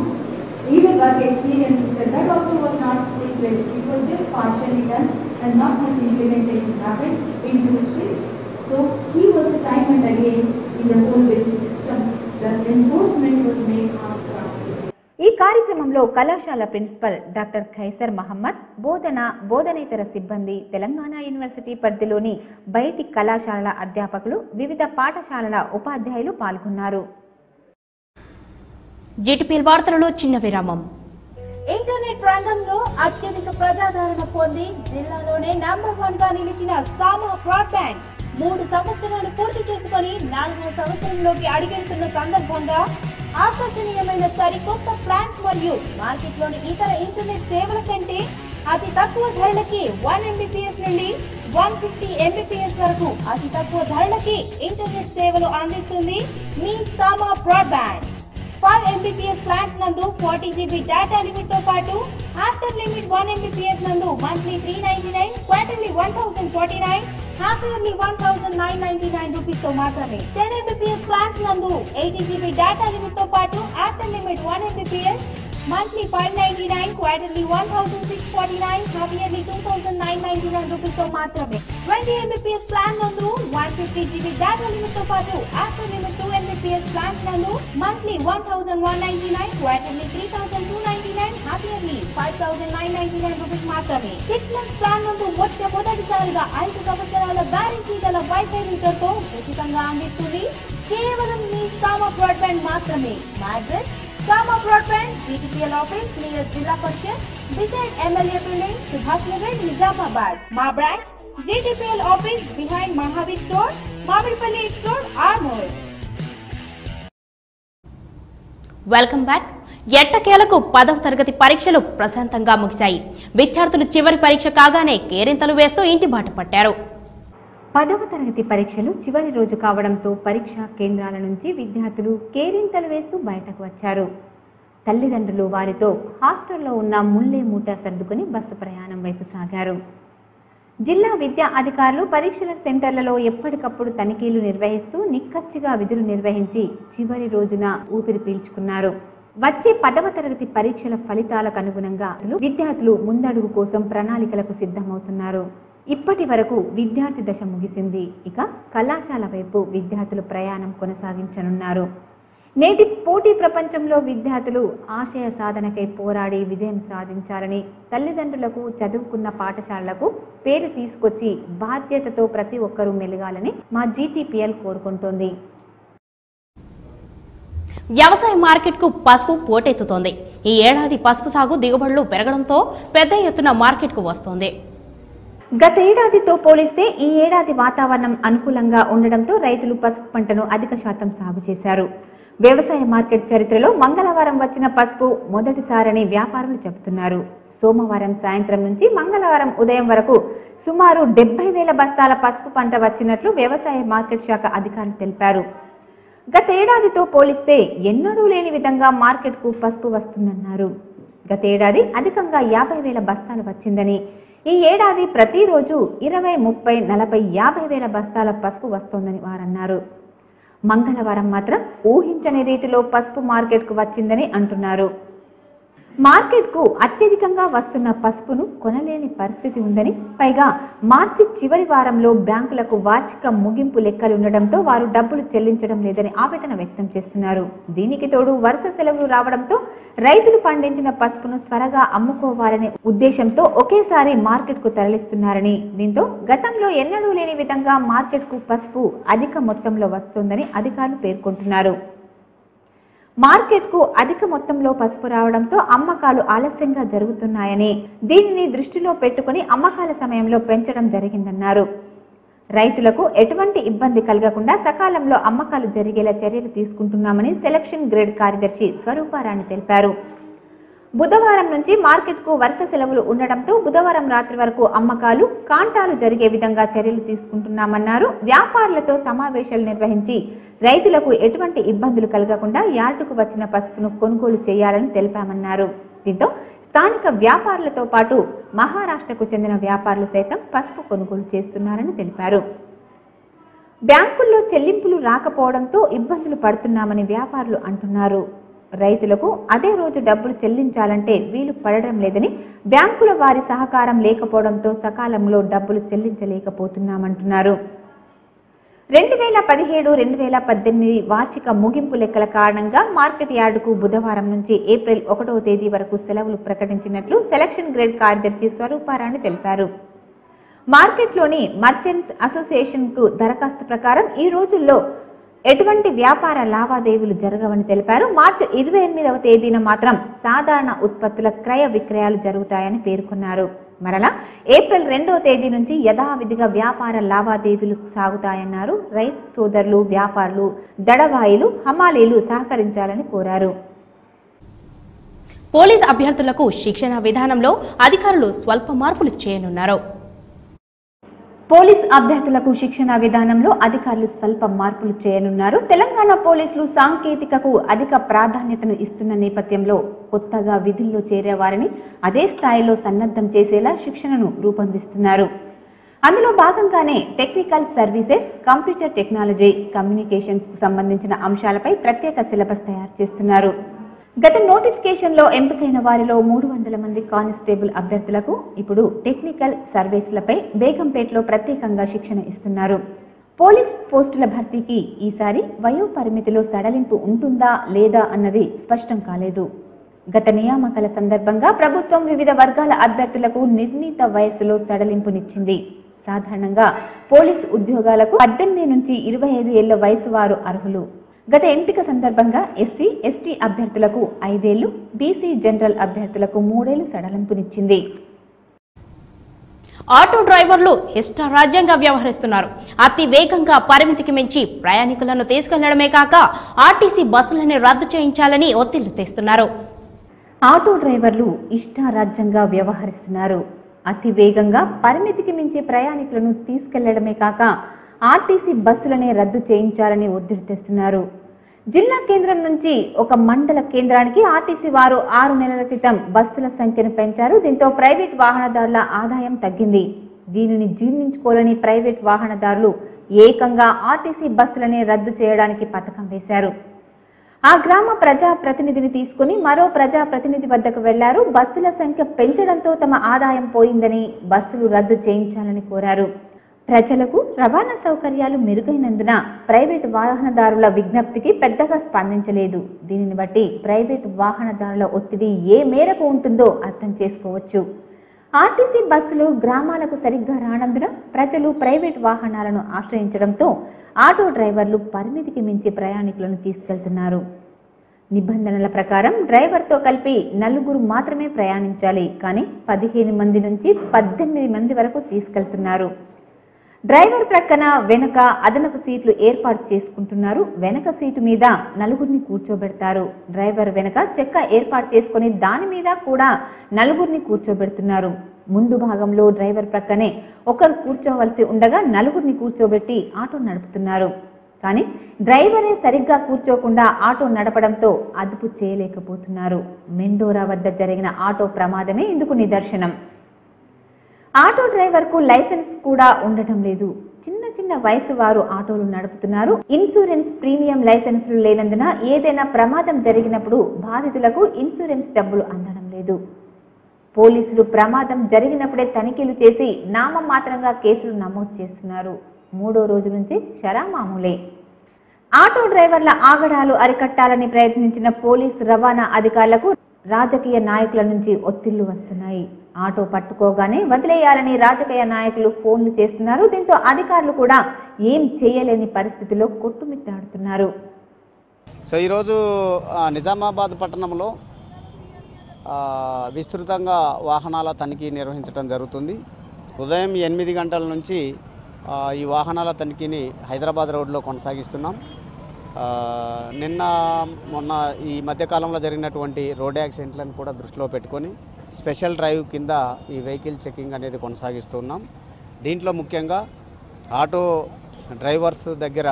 [SPEAKER 11] Even work experience, that also was not full-fledged. It was just partially done and not much implementation happened into his field. So he was the time and again in the whole basic system. The enforcement was made on craft.
[SPEAKER 2] ఈ కార్యక్రమంలో కళాశాల principal doctor Khaiser Mohammed, బోధనేతర సిబ్బంది, Telangana university పరిధిలోని బయటి కళాశాలల అధ్యాపకులు, వివిధ పాఠశాలల ఉపాధ్యాయులు పాల్గొన్నారు.
[SPEAKER 1] జీటీపీఎల్ వార్తలలో చిన్న విరామం.
[SPEAKER 2] ఇంటర్నెట్ రంగంలో అత్యధిక ప్రజాదరణ పొంది జిల్లాలోనే నంబర్ 1 గా నిలిచిన సామా బ్రాడ్బ్యాండ్ 3 సంవత్సరాలు పూర్తి చేసుకుని 4వ సంవత్సరంలోకి అడుగెడుతున్న సందర్భంగా ఆకర్షణీయమైన సరికొత్త ప్లాన్స్ మరియు మార్కెట్లోని ఇతర ఇంటర్నెట్ సేవల కంటే అతి తక్కువ ధరలకి 1 Mbps నుండి 150 Mbps వరకు అతి తక్కువ ధరలకి ఇంటర్నెట్ సేవలు అందిస్తుంది మీ సామా బ్రాడ్బ్యాండ్. 5 Mbps ప్లాన్స్ నందు 40 GB డేటా లిమిట్ తో పాటు ఆఫ్టర్ లిమిట్ 1 Mbps నందు monthly 399, quarterly 1049, half yearly 1999 rupees తో మాత్రమే. 10 Mbps ప్లాన్స్ నందు 80 GB డేటా లిమిట్ తో పాటు after limit 1 Mbps monthly 599, quarterly 1649, half yearly 2999 rupees తో మాత్రమే. 20 Mbps ప్లాన్ నందు 150 GB డేటా లిమిట్ తో పాటు ఆఫ్టర్ లిమిట్ 2 Mbps ప్లాన్స్ నందు monthly 1199, quarterly 3299, half yearly 5999 rupees మాత్రమే. 6 మంత్స్ ప్లాన్ నందు మొదటిసారిగా 5 సంవత్సరాల గ్యారెంటీ గల వైఫై రూటర్ తో ఉచితంగా అందిస్తుంది కేవలం మీ సామా బ్రాడ్బ్యాండ్ మాత్రమే. మా address Sama broadband, GTPL office near zilla parishad, beside MLA building, Subhash Nagar, Nizamabad. మా branch GTPL office behind Mahavir store, Mamidipalli ఎక్స్టోర్, ఆర్మూర్.
[SPEAKER 1] Welcome back. ఎట్టకేలకు 10వ తరగతి పరీక్షలు ప్రశాంతంగా ముగిశాయి. విద్యార్థులు చివరి పరీక్ష కాగానే కేరింతలు వేస్తూ ఇంటి బాట పట్టారు.
[SPEAKER 2] 10వ తరగతి పరీక్షలు చివరి రోజు కావడంతో పరీక్షా కేంద్రాల నుంచి విద్యార్థులు కేరింతలు వేస్తూ బయటకు వచ్చారు. తల్లిదండ్రులు వారితో హాస్టల్లో ఉన్న ముల్లే మూట సర్దుకుని బస్సు ప్రయాణం వైపు సాగారు. జిల్లా విద్యా అధికారులు పరీక్షల సెంటర్లలో ఎప్పటికప్పుడు తనిఖీలు నిర్వహిస్తూ నిక్కచ్చిగా విధులు నిర్వహించి చివరి రోజున ఊపిరి పీల్చుకున్నారు. వచ్చే 10వ తరగతి పరీక్షల ఫలితాలకు అనుగుణంగా విద్యార్థులు ముందడుగు కోసం ప్రణాళికలకు సిద్ధమవుతున్నారు. ఇప్పటి వరకు విద్యార్థి దశ ముగిసింది. ఇక కళాశాల వైపు విద్యార్థులు ప్రయాణం కొనసాగించనున్నారు. నేటి పోటీ ప్రపంచంలో విద్యార్థులు ఆశయ సాధనకై పోరాడి విజయం సాధించాలని తల్లిదండ్రులకు, చదువుకున్న పాఠశాలలకు పేరు తీసుకొచ్చి బాధ్యతతో ప్రతి ఒక్కరూ మెలగాలని మా జీటీపీఎల్ కోరుకుంటోంది.
[SPEAKER 1] వ్యవసాయ మార్కెట్కు పసుపు పోటెత్తుతోంది. ఈ ఏడాది పసుపు సాగు దిగుబడులు పెరగడంతో పెద్ద ఎత్తున మార్కెట్కు వస్తోంది.
[SPEAKER 2] గత ఏడాదితో పోలిస్తే ఈ ఏడాది వాతావరణం అనుకూలంగా ఉండడంతో రైతులు పసుపు పంటను అధిక శాతం సాగు చేశారు. వ్యవసాయ మార్కెట్ చరిత్రలో మంగళవారం వచ్చిన పసుపు మొదటిసారని వ్యాపారులు చెబుతున్నారు. సోమవారం సాయంత్రం నుంచి మంగళవారం ఉదయం వరకు సుమారు 70,000 బస్తాల పసుపు పంట వచ్చినట్లు వ్యవసాయ మార్కెట్ శాఖ అధికారులు తెలిపారు. గత ఏడాదితో పోలిస్తే ఎన్నడూ లేని విధంగా మార్కెట్కు పసుపు వస్తుందన్నారు. గత ఏడాది అధికంగా 50,000 బస్తాలు వచ్చిందని, ఈ ఏడాది ప్రతిరోజు 20, 30, 40, 50,000 బస్తాల పసుపు వస్తోందని వారన్నారు. మంగళవారం మాత్రం ఊహించని రీతిలో పసుపు మార్కెట్కు వచ్చిందని అంటున్నారు. మార్కెట్కు అత్యధికంగా వస్తున్న పసుపును కొనలేని పరిస్థితి ఉందని, పైగా మార్చి చివరి వారంలో బ్యాంకులకు వార్షిక ముగింపు లెక్కలు ఉండడంతో వారు డబ్బులు చెల్లించడం లేదని ఆవేదన వ్యక్తం చేస్తున్నారు. దీనికి తోడు వరుస సెలవులు రావడంతో రైతులు పండించిన పసుపును త్వరగా అమ్ముకోవాలనే ఉద్దేశంతో ఒకేసారి మార్కెట్కు తరలిస్తున్నారని, దీంతో గతంలో ఎన్నడూ లేని విధంగా మార్కెట్కు పసుపు అధిక మొత్తంలో వస్తోందని అధికారులు పేర్కొంటున్నారు. మార్కెట్కు అధిక మొత్తంలో పసుపు రావడంతో అమ్మకాలు ఆలస్యంగా జరుగుతున్నాయని, దీనిని దృష్టిలో పెట్టుకుని అమ్మకాల సమయంలో పెంచడం జరిగిందన్నారు. రైతులకు ఎటువంటి ఇబ్బంది కలగకుండా సకాలంలో అమ్మకాలు జరిగేలా చర్యలు తీసుకుంటున్నామని సెలక్షన్ గ్రేడ్ కార్యదర్శి స్వరూపారాణి తెలిపారు. బుధవారం నుంచి మార్కెట్కు వరుస సెలవులు ఉండడంతో బుధవారం రాత్రి వరకు అమ్మకాలు, కాంటాలు జరిగే విధంగా చర్యలు తీసుకుంటున్నామన్నారు. వ్యాపారులతో సమావేశాలు నిర్వహించి రైతులకు ఎటువంటి ఇబ్బందులు కలగకుండా యార్డుకు వచ్చిన పసుపును కొనుగోలు చేయాలని తెలిపామన్నారు. దీంతో స్థానిక వ్యాపారులతో పాటు మహారాష్ట్రకు చెందిన వ్యాపారులు సైతం పసుపు కొనుగోలు చేస్తున్నారని తెలిపారు. బ్యాంకుల్లో చెల్లింపులు రాకపోవడంతో ఇబ్బందులు పడుతున్నామని వ్యాపారులు అంటున్నారు. రైతులకు అదే రోజు డబ్బులు చెల్లించాలంటే వీలు పడడం లేదని, బ్యాంకుల వారి సహకారం లేకపోవడంతో సకాలంలో డబ్బులు చెల్లించలేకపోతున్నామంటున్నారు. 2017-2018 వార్షిక ముగింపు లెక్కల కారణంగా మార్కెట్ యార్డుకు బుధవారం నుంచి ఏప్రిల్ 1వ తేదీ వరకు సెలవులు ప్రకటించినట్లు సెలక్షన్ గ్రేడ్ కార్యదర్శి స్వరూపారాణి తెలిపారు. మార్కెట్లోని మర్చెంట్స్ అసోసియేషన్ కు దరఖాస్తు ప్రకారం ఈ రోజుల్లో ఎటువంటి వ్యాపార లావాదేవీలు జరగవని తెలిపారు. మార్చి 28వ తేదీన మాత్రం సాధారణ ఉత్పత్తుల క్రయ విక్రయాలు జరుగుతాయని పేర్కొన్నారు. మరలా ఏప్రిల్ 2వ తేదీ నుంచి యథావిధిగా వ్యాపార లావాదేవీలు సాగుతాయన్నారు. రైతు సోదరులు, వ్యాపారులు, దడవాయిలు, హమాలీలు సహకరించాలని కోరారు.
[SPEAKER 1] పోలీస్ అభ్యర్థులకు శిక్షణ విధానంలో అధికారులు స్వల్ప మార్పులు చేయనున్నారు.
[SPEAKER 2] పోలీస్ అభ్యర్థులకు శిక్షణ విధానంలో అధికారులు స్వల్ప మార్పులు చేయనున్నారు. తెలంగాణ పోలీసులు సాంకేతికకు అధిక ప్రాధాన్యతను ఇస్తున్న నేపథ్యంలో కొత్తగా విధుల్లో చేరే వారిని అదే స్థాయిలో సన్నద్ధం చేసేలా శిక్షణను రూపొందిస్తున్నారు. అందులో భాగంగానే technical services, computer technology, communications కు సంబంధించిన అంశాలపై ప్రత్యేక సిలబస్ తయారు చేస్తున్నారు. గత నోటిఫికేషన్ లో ఎంపికైన వారిలో 300 మంది కానిస్టేబుల్ అభ్యర్థులకు ఇప్పుడు టెక్నికల్ సర్వీసులపై బేగంపేటలో ప్రత్యేకంగా శిక్షణ ఇస్తున్నారు. పోలీస్ పోస్టుల భర్తీకి ఈసారి వయో పరిమితిలో సడలింపు ఉంటుందా లేదా అన్నది స్పష్టం కాలేదు. గత నియామకాల సందర్భంగా ప్రభుత్వం వివిధ వర్గాల అభ్యర్థులకు నిర్ణీత వయస్సులో సడలింపునిచ్చింది. సాధారణంగా పోలీస్ ఉద్యోగాలకు 18 నుంచి 25 ఏళ్ల వయసు వారు అర్హులు. గత ఎంపిక సందర్భంగా ఎస్సీ, ఎస్టీ అభ్యర్థులకు 5 ఏళ్లు, బీసీ జనరల్ అభ్యర్థులకు 3 ఏళ్లు సడలింపునిచ్చింది.
[SPEAKER 1] ఆటో డ్రైవర్లు ఇష్టారాజ్యంగా వ్యవహరిస్తున్నారు. అతి వేగంగా పరిమితికి మించి ప్రయాణికులను తీసుకెళ్లడమే కాక ఆర్టీసీ బస్సులను రద్దు చేయించాలని ఒత్తిళ్లు తెస్తున్నారు.
[SPEAKER 2] ఆటో డ్రైవర్లు ఇష్టారాజ్యంగా వ్యవహరిస్తున్నారు. అతి వేగంగా పరిమితికి మించి ప్రయాణికులను తీసుకెళ్లడమే కాక ఆర్టీసీ బస్సులనే రద్దు చేయించాలని ఒత్తిడి తెస్తున్నారు. జిల్లా కేంద్రం నుంచి ఒక మండల కేంద్రానికి ఆర్టీసీ వారు 6 నెలల క్రితం బస్సుల సంఖ్యను పెంచారు. దీంతో ప్రైవేట్ వాహనదారుల ఆదాయం తగ్గింది. దీనిని జీర్ణించుకోలేని ప్రైవేట్ వాహనదారులు ఏకంగా ఆర్టీసీ బస్సులనే రద్దు చేయడానికి పథకం వేశారు. ఆ గ్రామ ప్రజా ప్రతినిధిని తీసుకుని మరో ప్రజా ప్రతినిధి వద్దకు వెళ్లారు. బస్సుల సంఖ్య పెంచడంతో తమ ఆదాయం పోయిందని బస్సులు రద్దు చేయించాలని కోరారు. ప్రజలకు రవాణా సౌకర్యాలు మెరుగైనందున ప్రైవేట్ వాహనదారుల విజ్ఞప్తికి పెద్దగా స్పందించలేదు. దీనిని బట్టి ప్రైవేట్ వాహనదారుల ఒత్తిడి ఏ మేరకు ఉంటుందో అర్థం చేసుకోవచ్చు. ఆర్టీసీ బస్సులు గ్రామాలకు సరిగ్గా రానందున ప్రజలు ప్రైవేట్ వాహనాలను ఆశ్రయించడంతో ఆటో డ్రైవర్లు పరిమితికి మించి ప్రయాణికులను తీసుకెళ్తున్నారు. నిబంధనల ప్రకారం డ్రైవర్తో కలిపి 4 మాత్రమే ప్రయాణించాలి, కానీ 15 మంది నుంచి 18 మంది వరకు తీసుకెళ్తున్నారు. డ్రైవర్ ప్రక్కన వెనుక అదనపు సీట్లు ఏర్పాటు చేసుకుంటున్నారు. వెనక సీటు మీద 4 కూర్చోబెడతారు. డ్రైవర్ వెనక చెక్క ఏర్పాటు చేసుకుని దాని మీద కూడా 4 కూర్చోబెడుతున్నారు. ముందు భాగంలో డ్రైవర్ ప్రక్కనే ఒకరు కూర్చోవలసి ఉండగా 4 కూర్చోబెట్టి ఆటో నడుపుతున్నారు. కానీ డ్రైవరే సరిగ్గా కూర్చోకుండా ఆటో నడపడంతో అదుపు చేయలేకపోతున్నారు. మెండోరా వద్ద జరిగిన ఆటో ప్రమాదమే ఇందుకు నిదర్శనం. ఆటో డ్రైవర్ కు లైసెన్స్ కూడా ఉండటం లేదు. చిన్న వయసు వారు ఆటోలు నడుపుతున్నారు. ఇన్సూరెన్స్ ప్రీమియం లైసెన్సులు లేనందున ఏదైనా ప్రమాదం జరిగినప్పుడు బాధితులకు ఇన్సూరెన్స్ డబ్బులు అందడం లేదు. పోలీసులు ప్రమాదం జరిగినప్పుడే తనిఖీలు చేసి నామమాత్రంగా కేసులు నమోదు చేస్తున్నారు. 3వ రోజు నుంచి షరామామూలే. ఆటో డ్రైవర్ల ఆగడాలు అరికట్టాలని ప్రయత్నించిన పోలీసు రవాణా అధికారులకు రాజకీయ నాయకుల నుంచి ఒత్తిళ్లు వస్తున్నాయి. ఆటో పట్టుకోగానే వదిలేయాలని రాజకీయ నాయకులు ఫోన్లు చేస్తున్నారు. దీంతో అధికారులు కూడా ఏం చేయలేని పరిస్థితిలో కొట్టుమిట్టాడుతున్నారు.
[SPEAKER 12] సో ఈరోజు నిజామాబాద్ పట్టణంలో విస్తృతంగా వాహనాల తనిఖీ నిర్వహించడం జరుగుతుంది. ఉదయం 8 గంటల నుంచి ఈ వాహనాల తనిఖీని హైదరాబాద్ రోడ్లో కొనసాగిస్తున్నాం. మొన్న ఈ మధ్యకాలంలో జరిగినటువంటి రోడ్ యాక్సిడెంట్లను కూడా దృష్టిలో పెట్టుకొని స్పెషల్ డ్రైవ్ కింద ఈ వెహికల్ చెకింగ్ అనేది కొనసాగిస్తున్నాం. దీంట్లో ముఖ్యంగా ఆటో డ్రైవర్స్ దగ్గర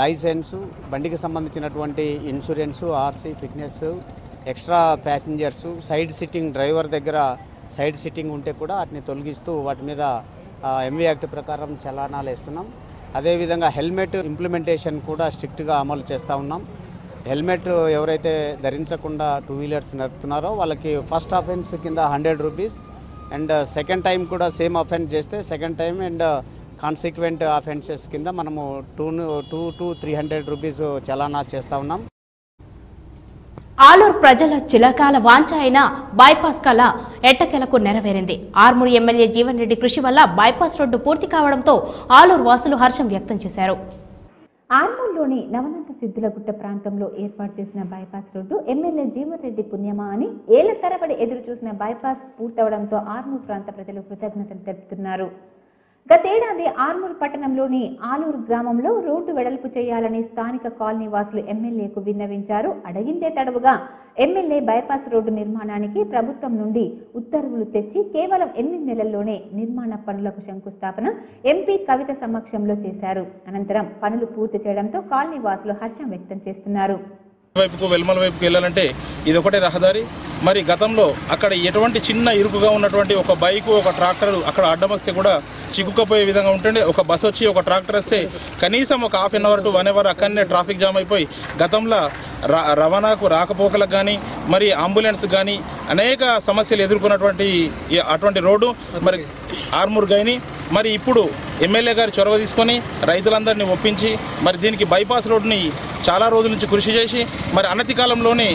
[SPEAKER 12] లైసెన్సు, బండికి సంబంధించినటువంటి insurance, RC, fitness, extra passengers, side sitting driver దగ్గర సైడ్ సిట్టింగ్ ఉంటే కూడా వాటిని తొలగిస్తూ వాటి మీద ఎంవీ యాక్ట్ ప్రకారం చలానాలు వేస్తున్నాం. అదేవిధంగా హెల్మెట్ ఇంప్లిమెంటేషన్ కూడా స్ట్రిక్ట్గా అమలు చేస్తూ ఉన్నాం. హెల్మెట్ ఎవరైతే ధరించకుండా 2 వీలర్స్ నడుపుతున్నారో వాళ్ళకి ఫస్ట్ అఫెన్స్ కింద 100 రూపీస్ అండ్ సెకండ్ టైం కూడా సేమ్ అఫెన్స్ చేస్తే second time and consequent offences కింద మనము 2 to 300 రూపీస్ చలానా చేస్తూ ఉన్నాం.
[SPEAKER 1] ఆలూరు ప్రజల చిరకాల వాంఛ అయిన బైపాస్ కళ ఎట్టకేలకు నెరవేరింది. ఆర్మూరు ఎమ్మెల్యే జీవన్ రెడ్డి కృషి వల్ల బైపాస్ రోడ్డు పూర్తి కావడంతో ఆలూరు వాసులు హర్షం వ్యక్తం చేశారు.
[SPEAKER 2] ఆర్మూర్లోని నవనంత సిద్ధులగుట్ట ప్రాంతంలో ఏర్పాటు చేసిన bypass road MLA Jeevan Reddy పుణ్యమా అని ఏళ్ల తరబడి ఎదురు చూసిన బైపాస్ పూర్తవడంతో ఆర్మూరు ప్రాంత ప్రజలు కృతజ్ఞతలు తెలుపుతున్నారు. గతేడాది ఆర్మూరు పట్టణంలోని ఆలూరు గ్రామంలో రోడ్డు వెడల్పు చేయాలని స్థానిక కాలనీ వాసులు ఎమ్మెల్యేకు విన్నవించారు. అడిగిందే తడవుగా ఎమ్మెల్యే బైపాస్ రోడ్డు నిర్మాణానికి ప్రభుత్వం నుండి ఉత్తర్వులు తెచ్చి కేవలం 8 నెలల్లోనే నిర్మాణ పనులకు శంకుస్థాపన ఎంపీ కవిత సమక్షంలో చేశారు. అనంతరం పనులు పూర్తి చేయడంతో కాలనీ వాసులు హర్షం వ్యక్తం చేస్తున్నారు.
[SPEAKER 13] వైపుకు వెల్మల వైపుకు వెళ్ళాలంటే ఇది ఒకటే రహదారి. మరి గతంలో అక్కడ ఎటువంటి చిన్న ఇరుకుగా ఉన్నటువంటి ఒక బైకు, ఒక ట్రాక్టర్ అక్కడ అడ్డం వస్తే కూడా చిక్కుకపోయే విధంగా ఉంటుండే. ఒక బస్ వచ్చి ఒక ట్రాక్టర్ వస్తే కనీసం ఒక ½ అవర్ to 1 అవర్ అక్కడనే ట్రాఫిక్ జామ్ అయిపోయి గతంలో రవాణాకు రాకపోకలకు కానీ మరి అంబులెన్స్ కానీ అనేక సమస్యలు ఎదుర్కొన్నటువంటి అటువంటి రోడ్డు మరి ఆర్మూర్ గైని మరి ఇప్పుడు ఎమ్మెల్యే గారు చొరవ తీసుకొని రైతులందరినీ ఒప్పించి మరి దీనికి బైపాస్ రోడ్డుని చాలా రోజుల నుంచి కృషి చేసి మరి అనతి కాలంలోనే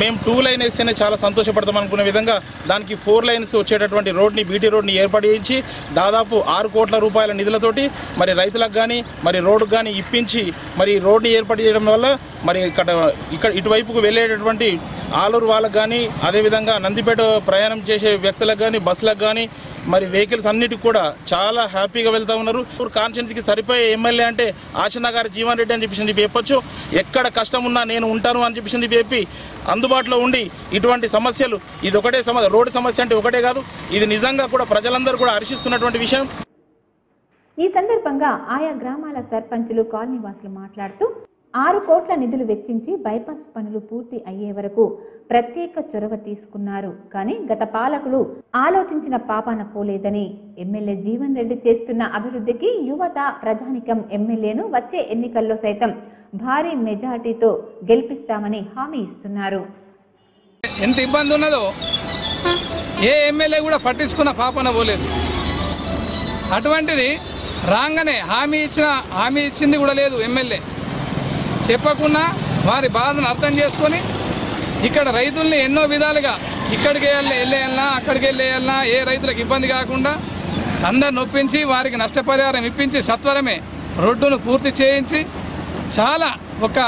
[SPEAKER 13] మేము 2 లైన్ వేస్తేనే చాలా సంతోషపడతాం అనుకునే విధంగా దానికి 4 లైన్స్ వచ్చేటటువంటి రోడ్ని బీటీ రోడ్ని ఏర్పాటు చేయించి దాదాపు 6 కోట్ల రూపాయల నిధులతోటి మరి రైతులకు కానీ మరి రోడ్డుకు కానీ ఇప్పించి మరి రోడ్ని ఏర్పాటు చేయడం వల్ల మరి ఇక్కడ ఇటువైపుకు వెళ్ళేటటువంటి ఆలూరు వాళ్ళకు కానీ అదేవిధంగా నందిపేట ప్రయాణం చేసే వ్యక్తులకు కానీ బస్సులకు కానీ మరి వెహికల్స్ అన్నిటికి కూడా చాలా హ్యాపీగా వెళ్తూ ఉన్నారు. కాన్స్టిట్యున్సీకి సరిపోయే ఎమ్మెల్యే అంటే ఆశన్న గారు జీవన్ రెడ్డి అని చెప్పేసి చెప్పొచ్చు. ఎక్కడ కష్టం ఉన్నా నేను ఉంటాను అని చెప్పేసి చెప్పి అందుబాటులో ఉండి ఇటువంటి సమస్యలు ఇది ఒకటే సమస్య, రోడ్డు సమస్య అంటే ఒకటే కాదు, ఇది నిజంగా కూడా ప్రజలందరూ కూడా హర్షిస్తున్నటువంటి విషయం.
[SPEAKER 2] ఈ సందర్భంగా ఆయా గ్రామాల సర్పంచులు కాలనీ వాసులు మాట్లాడుతూ 6 కోట్ల నిధులు వెచ్చించి బైపాస్ పనులు పూర్తి అయ్యే వరకు ప్రత్యేక చొరవ తీసుకున్నారు. కానీ గత పాలకులు ఆలోచించిన పాపాన పోలేదని, ఎమ్మెల్యే జీవన్ రెడ్డి చేస్తున్న అభివృద్ధికి యువత ప్రజానికం ఎమ్మెల్యేను వచ్చే ఎన్నికల్లో సైతం భారీ మెజార్టీతో గెలిపిస్తామని హామీ ఇస్తున్నారు.
[SPEAKER 14] ఎంత ఇబ్బంది ఉన్నదో ఏ ఎమ్మెల్యే కూడా పట్టించుకున్న పాపన పోలేదు. అటువంటిది రాగానే హామీ ఇచ్చింది కూడా లేదు. ఎమ్మెల్యే చెప్పకుండా వారి బాధను అర్థం చేసుకొని ఇక్కడ రైతుల్ని ఎన్నో విధాలుగా ఇక్కడికి వెళ్ళేయాలన్నా అక్కడికి వెళ్ళేయాలన్నా ఏ రైతులకు ఇబ్బంది కాకుండా అందరు నొప్పించి వారికి నష్టపరిహారం ఇప్పించి సత్వరమే రోడ్డును పూర్తి చేయించి చాలా ఒక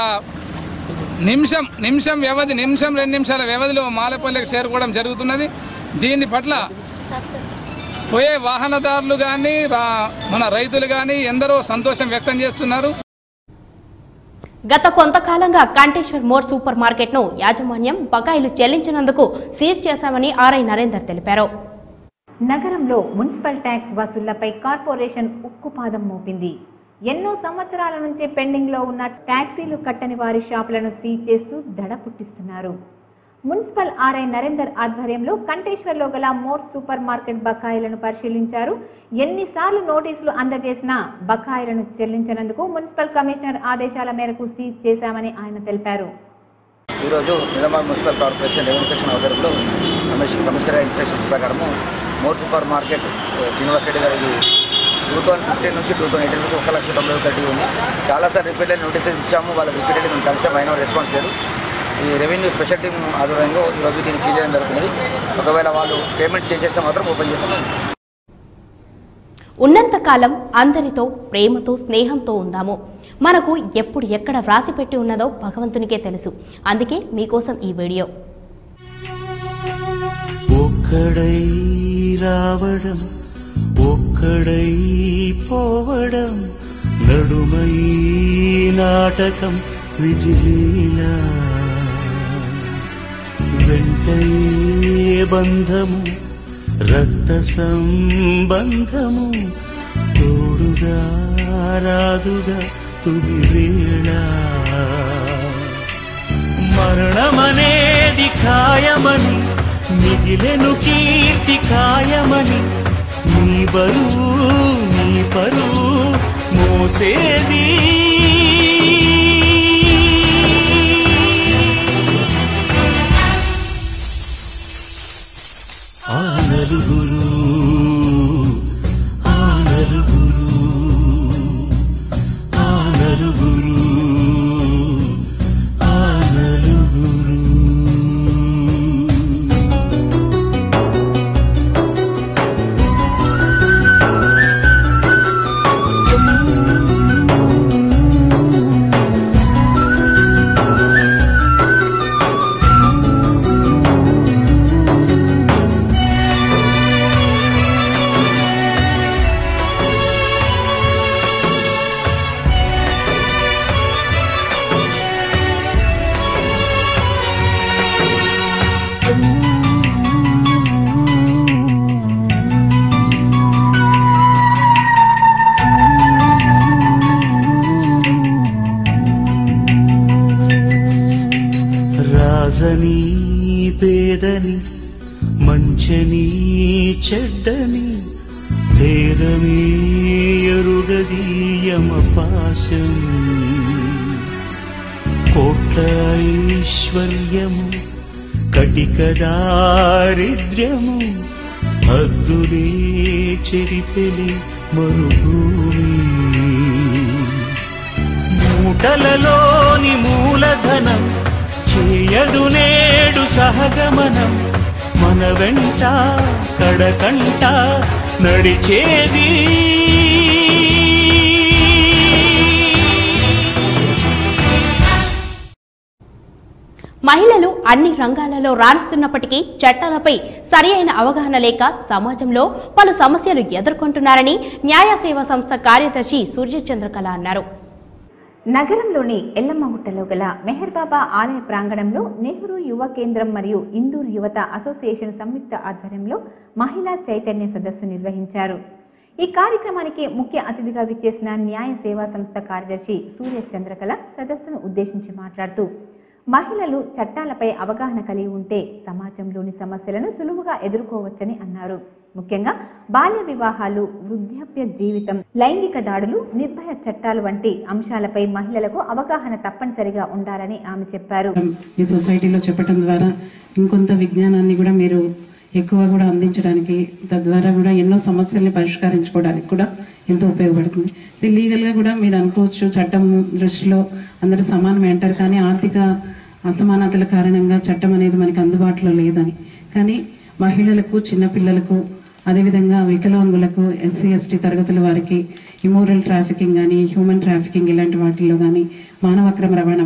[SPEAKER 14] నిమిషం వ్యవధి 2 నిమిషాల వ్యవధిలో మాలపల్లికి చేరుకోవడం జరుగుతున్నది. దీని పట్ల పోయే వాహనదారులు కానీ మన రైతులు కానీ ఎందరో సంతోషం వ్యక్తం చేస్తున్నారు.
[SPEAKER 1] గత కొంతకాలంగా కంటేశ్వర్ మోర్ సూపర్ మార్కెట్ను యాజమాన్యం బకాయిలు చెల్లించినందుకు సీజ్ చేశామని ఆర్ఐ నరేందర్ తెలిపారు.
[SPEAKER 2] నగరంలో మున్సిపల్ ట్యాక్స్ వసూళ్లపై కార్పొరేషన్ ఉక్కుపాదం మోపింది. ఎన్నో సంవత్సరాల నుంచి పెండింగ్ లో ఉన్న ట్యాక్సీలు కట్టని వారి షాపులను సీజ్ చేస్తూ దడ పుట్టిస్తున్నారు. మున్సిపల్ ఆర్ఐ నరేందర్ ఆధ్వర్యంలో కంటేశ్వర్లో గల మోర్ సూపర్ మార్కెట్ బకాయిలను పరిశీలించారు. ఎన్నిసార్లు నోటీసులు అందజేసినా బకాయిలను చెల్లించినందుకు మున్సిపల్ కమిషనర్ ఆదేశాల మేరకు సీజ్ చేశామని ఆయన తెలిపారు.
[SPEAKER 15] ఈరోజు Nizamabad municipal corporation revenue section ఆధ్వర్యంలో కమిషనర్ ఇన్స్ట్రక్షన్స్ ప్రకారము more super market Srinivas Reddy గారికి 2015 నుంచి 2018 వరకు 1,90,000 ఉంది. చాలాసార్లు రిపీటెడ్ నోటీసెస్ ఇచ్చాము. వాళ్ళకి రిపీటెడ్ మేము కలిసాము, అయినా రెస్పాన్స్ లేదు. ఈ రెవెన్యూ స్పెషల్ టీమ్ ఆధ్వర్యంలో ఈరోజు దీన్ని సీజ్ చేయడం జరుగుతున్నది. ఒకవేళ వాళ్ళు పేమెంట్ చేసేస్తే మాత్రం ఓపెన్ చేస్తాం.
[SPEAKER 1] ఉన్నంతకాలం అందరితో ప్రేమతో స్నేహంతో ఉందాము. మనకు ఎప్పుడు ఎక్కడ వ్రాసి పెట్టి ఉన్నదో భగవంతునికే తెలుసు. అందుకే మీకోసం ఈ వీడియో.
[SPEAKER 9] ఒక్కడై రావడం ఒక్కడై పోవడం నడుమై నాటకం విజిలీలా వెంటయే బంధము రక్త సంబంధము తోడుగా రాదుగా తుది వేళ మరణమనేది ఖాయమని మిగిలెను కీర్తి ఖాయమని నీ బరువు నీ పరువు మోసేది ఆ నలుగురు ఆ నలుగురు ఆ నలుగురు ఆ నలుగురు. రాజని పేదని మంచని చెడ్డని భేదమే ఎరుగదీయమ పాశం కోట్ల ఐశ్వర్యము కటిక దారిద్ర్యము హద్దులే చెరిపెలి మరుభూమి మూటలలోని మూలధనం చేయదు నేడు సహగమనం మన వెంట కడకంట నడిచేది
[SPEAKER 1] మహిళలు అన్ని రంగాలలో రాణిస్తున్నప్పటికీ చట్టాలపై సరియైన అవగాహన లేక సమాజంలో పలు సమస్యలు ఎదుర్కొంటున్నారని న్యాయ సేవా సంస్థ కార్యదర్శి సూర్యచంద్రకళ అన్నారు.
[SPEAKER 2] నగరంలోని ఎల్లమ్మగుట్టలో గల మెహర్ బాబా ఆలయ ప్రాంగణంలో నెహ్రూ యువ కేంద్రం మరియు ఇందూర్ యువత అసోసియేషన్ సంయుక్త ఆధ్వర్యంలో మహిళా చైతన్య సదస్సు నిర్వహించారు. ఈ కార్యక్రమానికి ముఖ్య అతిథిగా విచ్చేసిన న్యాయ సేవా సంస్థ కార్యదర్శి సూర్యచంద్రకళ సదస్సును ఉద్దేశించి మాట్లాడుతూ మహిళలు చట్టాలపై అవగాహన కలిగి ఉంటే సమాజంలోని సమస్యలను సులువుగా ఎదుర్కోవచ్చని అన్నారు. ముఖ్యంగా బాల్య వివాహాలు, వృద్ధాప్య జీవితం, లైంగిక దాడులు, నిర్భయ చట్టాలు వంటి అంశాలపై మహిళలకు అవగాహన తప్పనిసరిగా ఉండాలని ఆమె చెప్పారు.
[SPEAKER 16] ఈ సొసైటీలో చెప్పడం ద్వారా ఇంకొంత విజ్ఞానాన్ని కూడా మీరు ఎక్కువ కూడా అందించడానికి, తద్వారా కూడా ఎన్నో సమస్యల్ని పరిష్కరించుకోవడానికి కూడా ఎంతో ఉపయోగపడుతుంది. ఇది లీగల్గా కూడా మీరు అనుకోవచ్చు, చట్టం దృష్టిలో అందరూ సమానమే అంటారు, కానీ ఆర్థిక అసమానతల కారణంగా చట్టం అనేది మనకి అందుబాటులో లేదని. కానీ మహిళలకు, చిన్నపిల్లలకు, అదేవిధంగా వికలాంగులకు, ఎస్సీ ఎస్టీ తరగతుల వారికి ఇమోరల్ ట్రాఫికింగ్ కానీ, హ్యూమన్ ట్రాఫికింగ్ ఇలాంటి వాటిల్లో కానీ మానవక్రమ రవాణా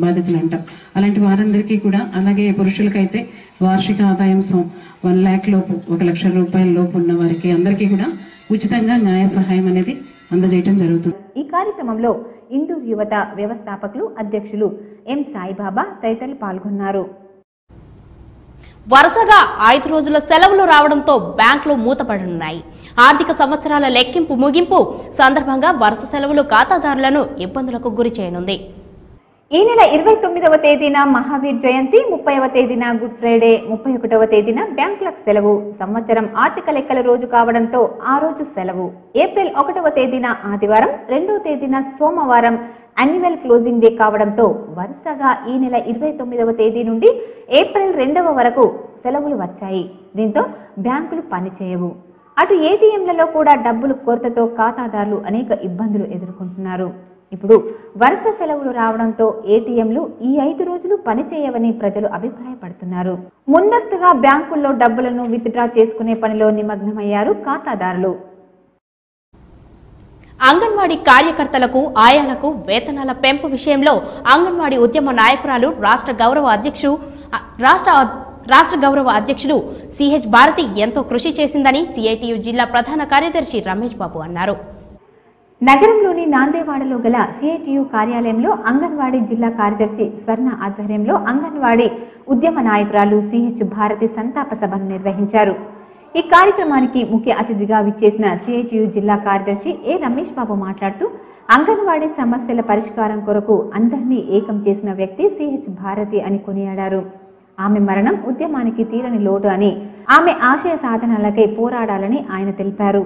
[SPEAKER 16] బాధితులు అంటాం. అలాంటి వారందరికీ కూడా, అలాగే పురుషులకైతే వార్షిక ఆదాయం 1 lakh లోపు, 1 లక్ష రూపాయల లోపు ఉన్న వారికి అందరికీ కూడా ఉచితంగా న్యాయ సహాయం అనేది అందజేయడం జరుగుతుంది.
[SPEAKER 2] ఈ కార్యక్రమంలో ఇందూర్ యువత వ్యవస్థాపకులు, అధ్యక్షులు ఎం సాయిబాబా తదితరులు పాల్గొన్నారు.
[SPEAKER 1] వరుసగా 5 రోజుల సెలవులు రావడంతో బ్యాంకులు మూతపడనున్నాయి. ఆర్థిక సంవత్సరాల లెక్కింపు ముగింపు సందర్భంగా వరుస సెలవులు ఖాతాదారులను ఇబ్బందులకు గురి చేయనుంది.
[SPEAKER 2] ఈ నెల 29వ తేదీన మహావీర్ జయంతి, 30వ తేదీన గుడ్ ఫ్రైడే, 31వ తేదీన బ్యాంకులకు సెలవు. సంవత్సరం ఆర్థిక లెక్కల రోజు కావడంతో ఆ రోజు సెలవు. ఏప్రిల్ 1వ తేదీన ఆదివారం, 2వ తేదీన సోమవారం యాన్యువల్ క్లోజింగ్ డే కావడంతో వరుసగా ఈ నెల 29వ తేదీ నుండి ఏప్రిల్ 2వ వరకు సెలవులు వచ్చాయి. దీంతో బ్యాంకులు పనిచేయవు. అటు ఏటీఎంలలో కూడా డబ్బులు కొరతతో ఖాతాదారులు అనేక ఇబ్బందులు ఎదుర్కొంటున్నారు. ఇప్పుడు వరుస సెలవులు రావడంతో ఏటీఎంలు ఈ 5 రోజులు పనిచేయవని ప్రజలు అభిప్రాయపడుతున్నారు. ముందస్తుగా బ్యాంకుల్లో డబ్బులను విత్డ్రా చేసుకునే పనిలో నిమగ్నమయ్యారు ఖాతాదారులు.
[SPEAKER 1] అంగన్వాడీ కార్యకర్తలకు, ఆయాలకు వేతనాల పెంపు విషయంలో అంగన్వాడీ ఉద్యమ నాయకురాలు రాష్ట్ర గౌరవ అధ్యక్షులు సిహెచ్ భారతి ఎంతో కృషి చేసిందని సిఐటియు జిల్లా ప్రధాన కార్యదర్శి రమేష్ బాబు అన్నారు.
[SPEAKER 2] నగరంలోని నాందేవాడలో గల సిఐటియు కార్యాలయంలో అంగన్వాడీ జిల్లా కార్యదర్శి స్వర్ణ ఆధ్వర్యంలో అంగన్వాడీ ఉద్యమ నాయకురాలు సిహెచ్ భారతి సంతాప సభను నిర్వహించారు. ఈ కార్యక్రమానికి ముఖ్య అతిథిగా విచ్చేసిన సిఐటియు జిల్లా కార్యదర్శి ఏ రమేష్ బాబు మాట్లాడుతూ అంగన్వాడీ సమస్యల పరిష్కారం కొరకు అందరినీ ఏకం చేసిన వ్యక్తి సిహెచ్ భారతి అని కొనియాడారు. ఆమె మరణం ఉద్యమానికి తీరని లోటు అని, ఆమె ఆశయ సాధనలకై పోరాడాలని ఆయన తెలిపారు.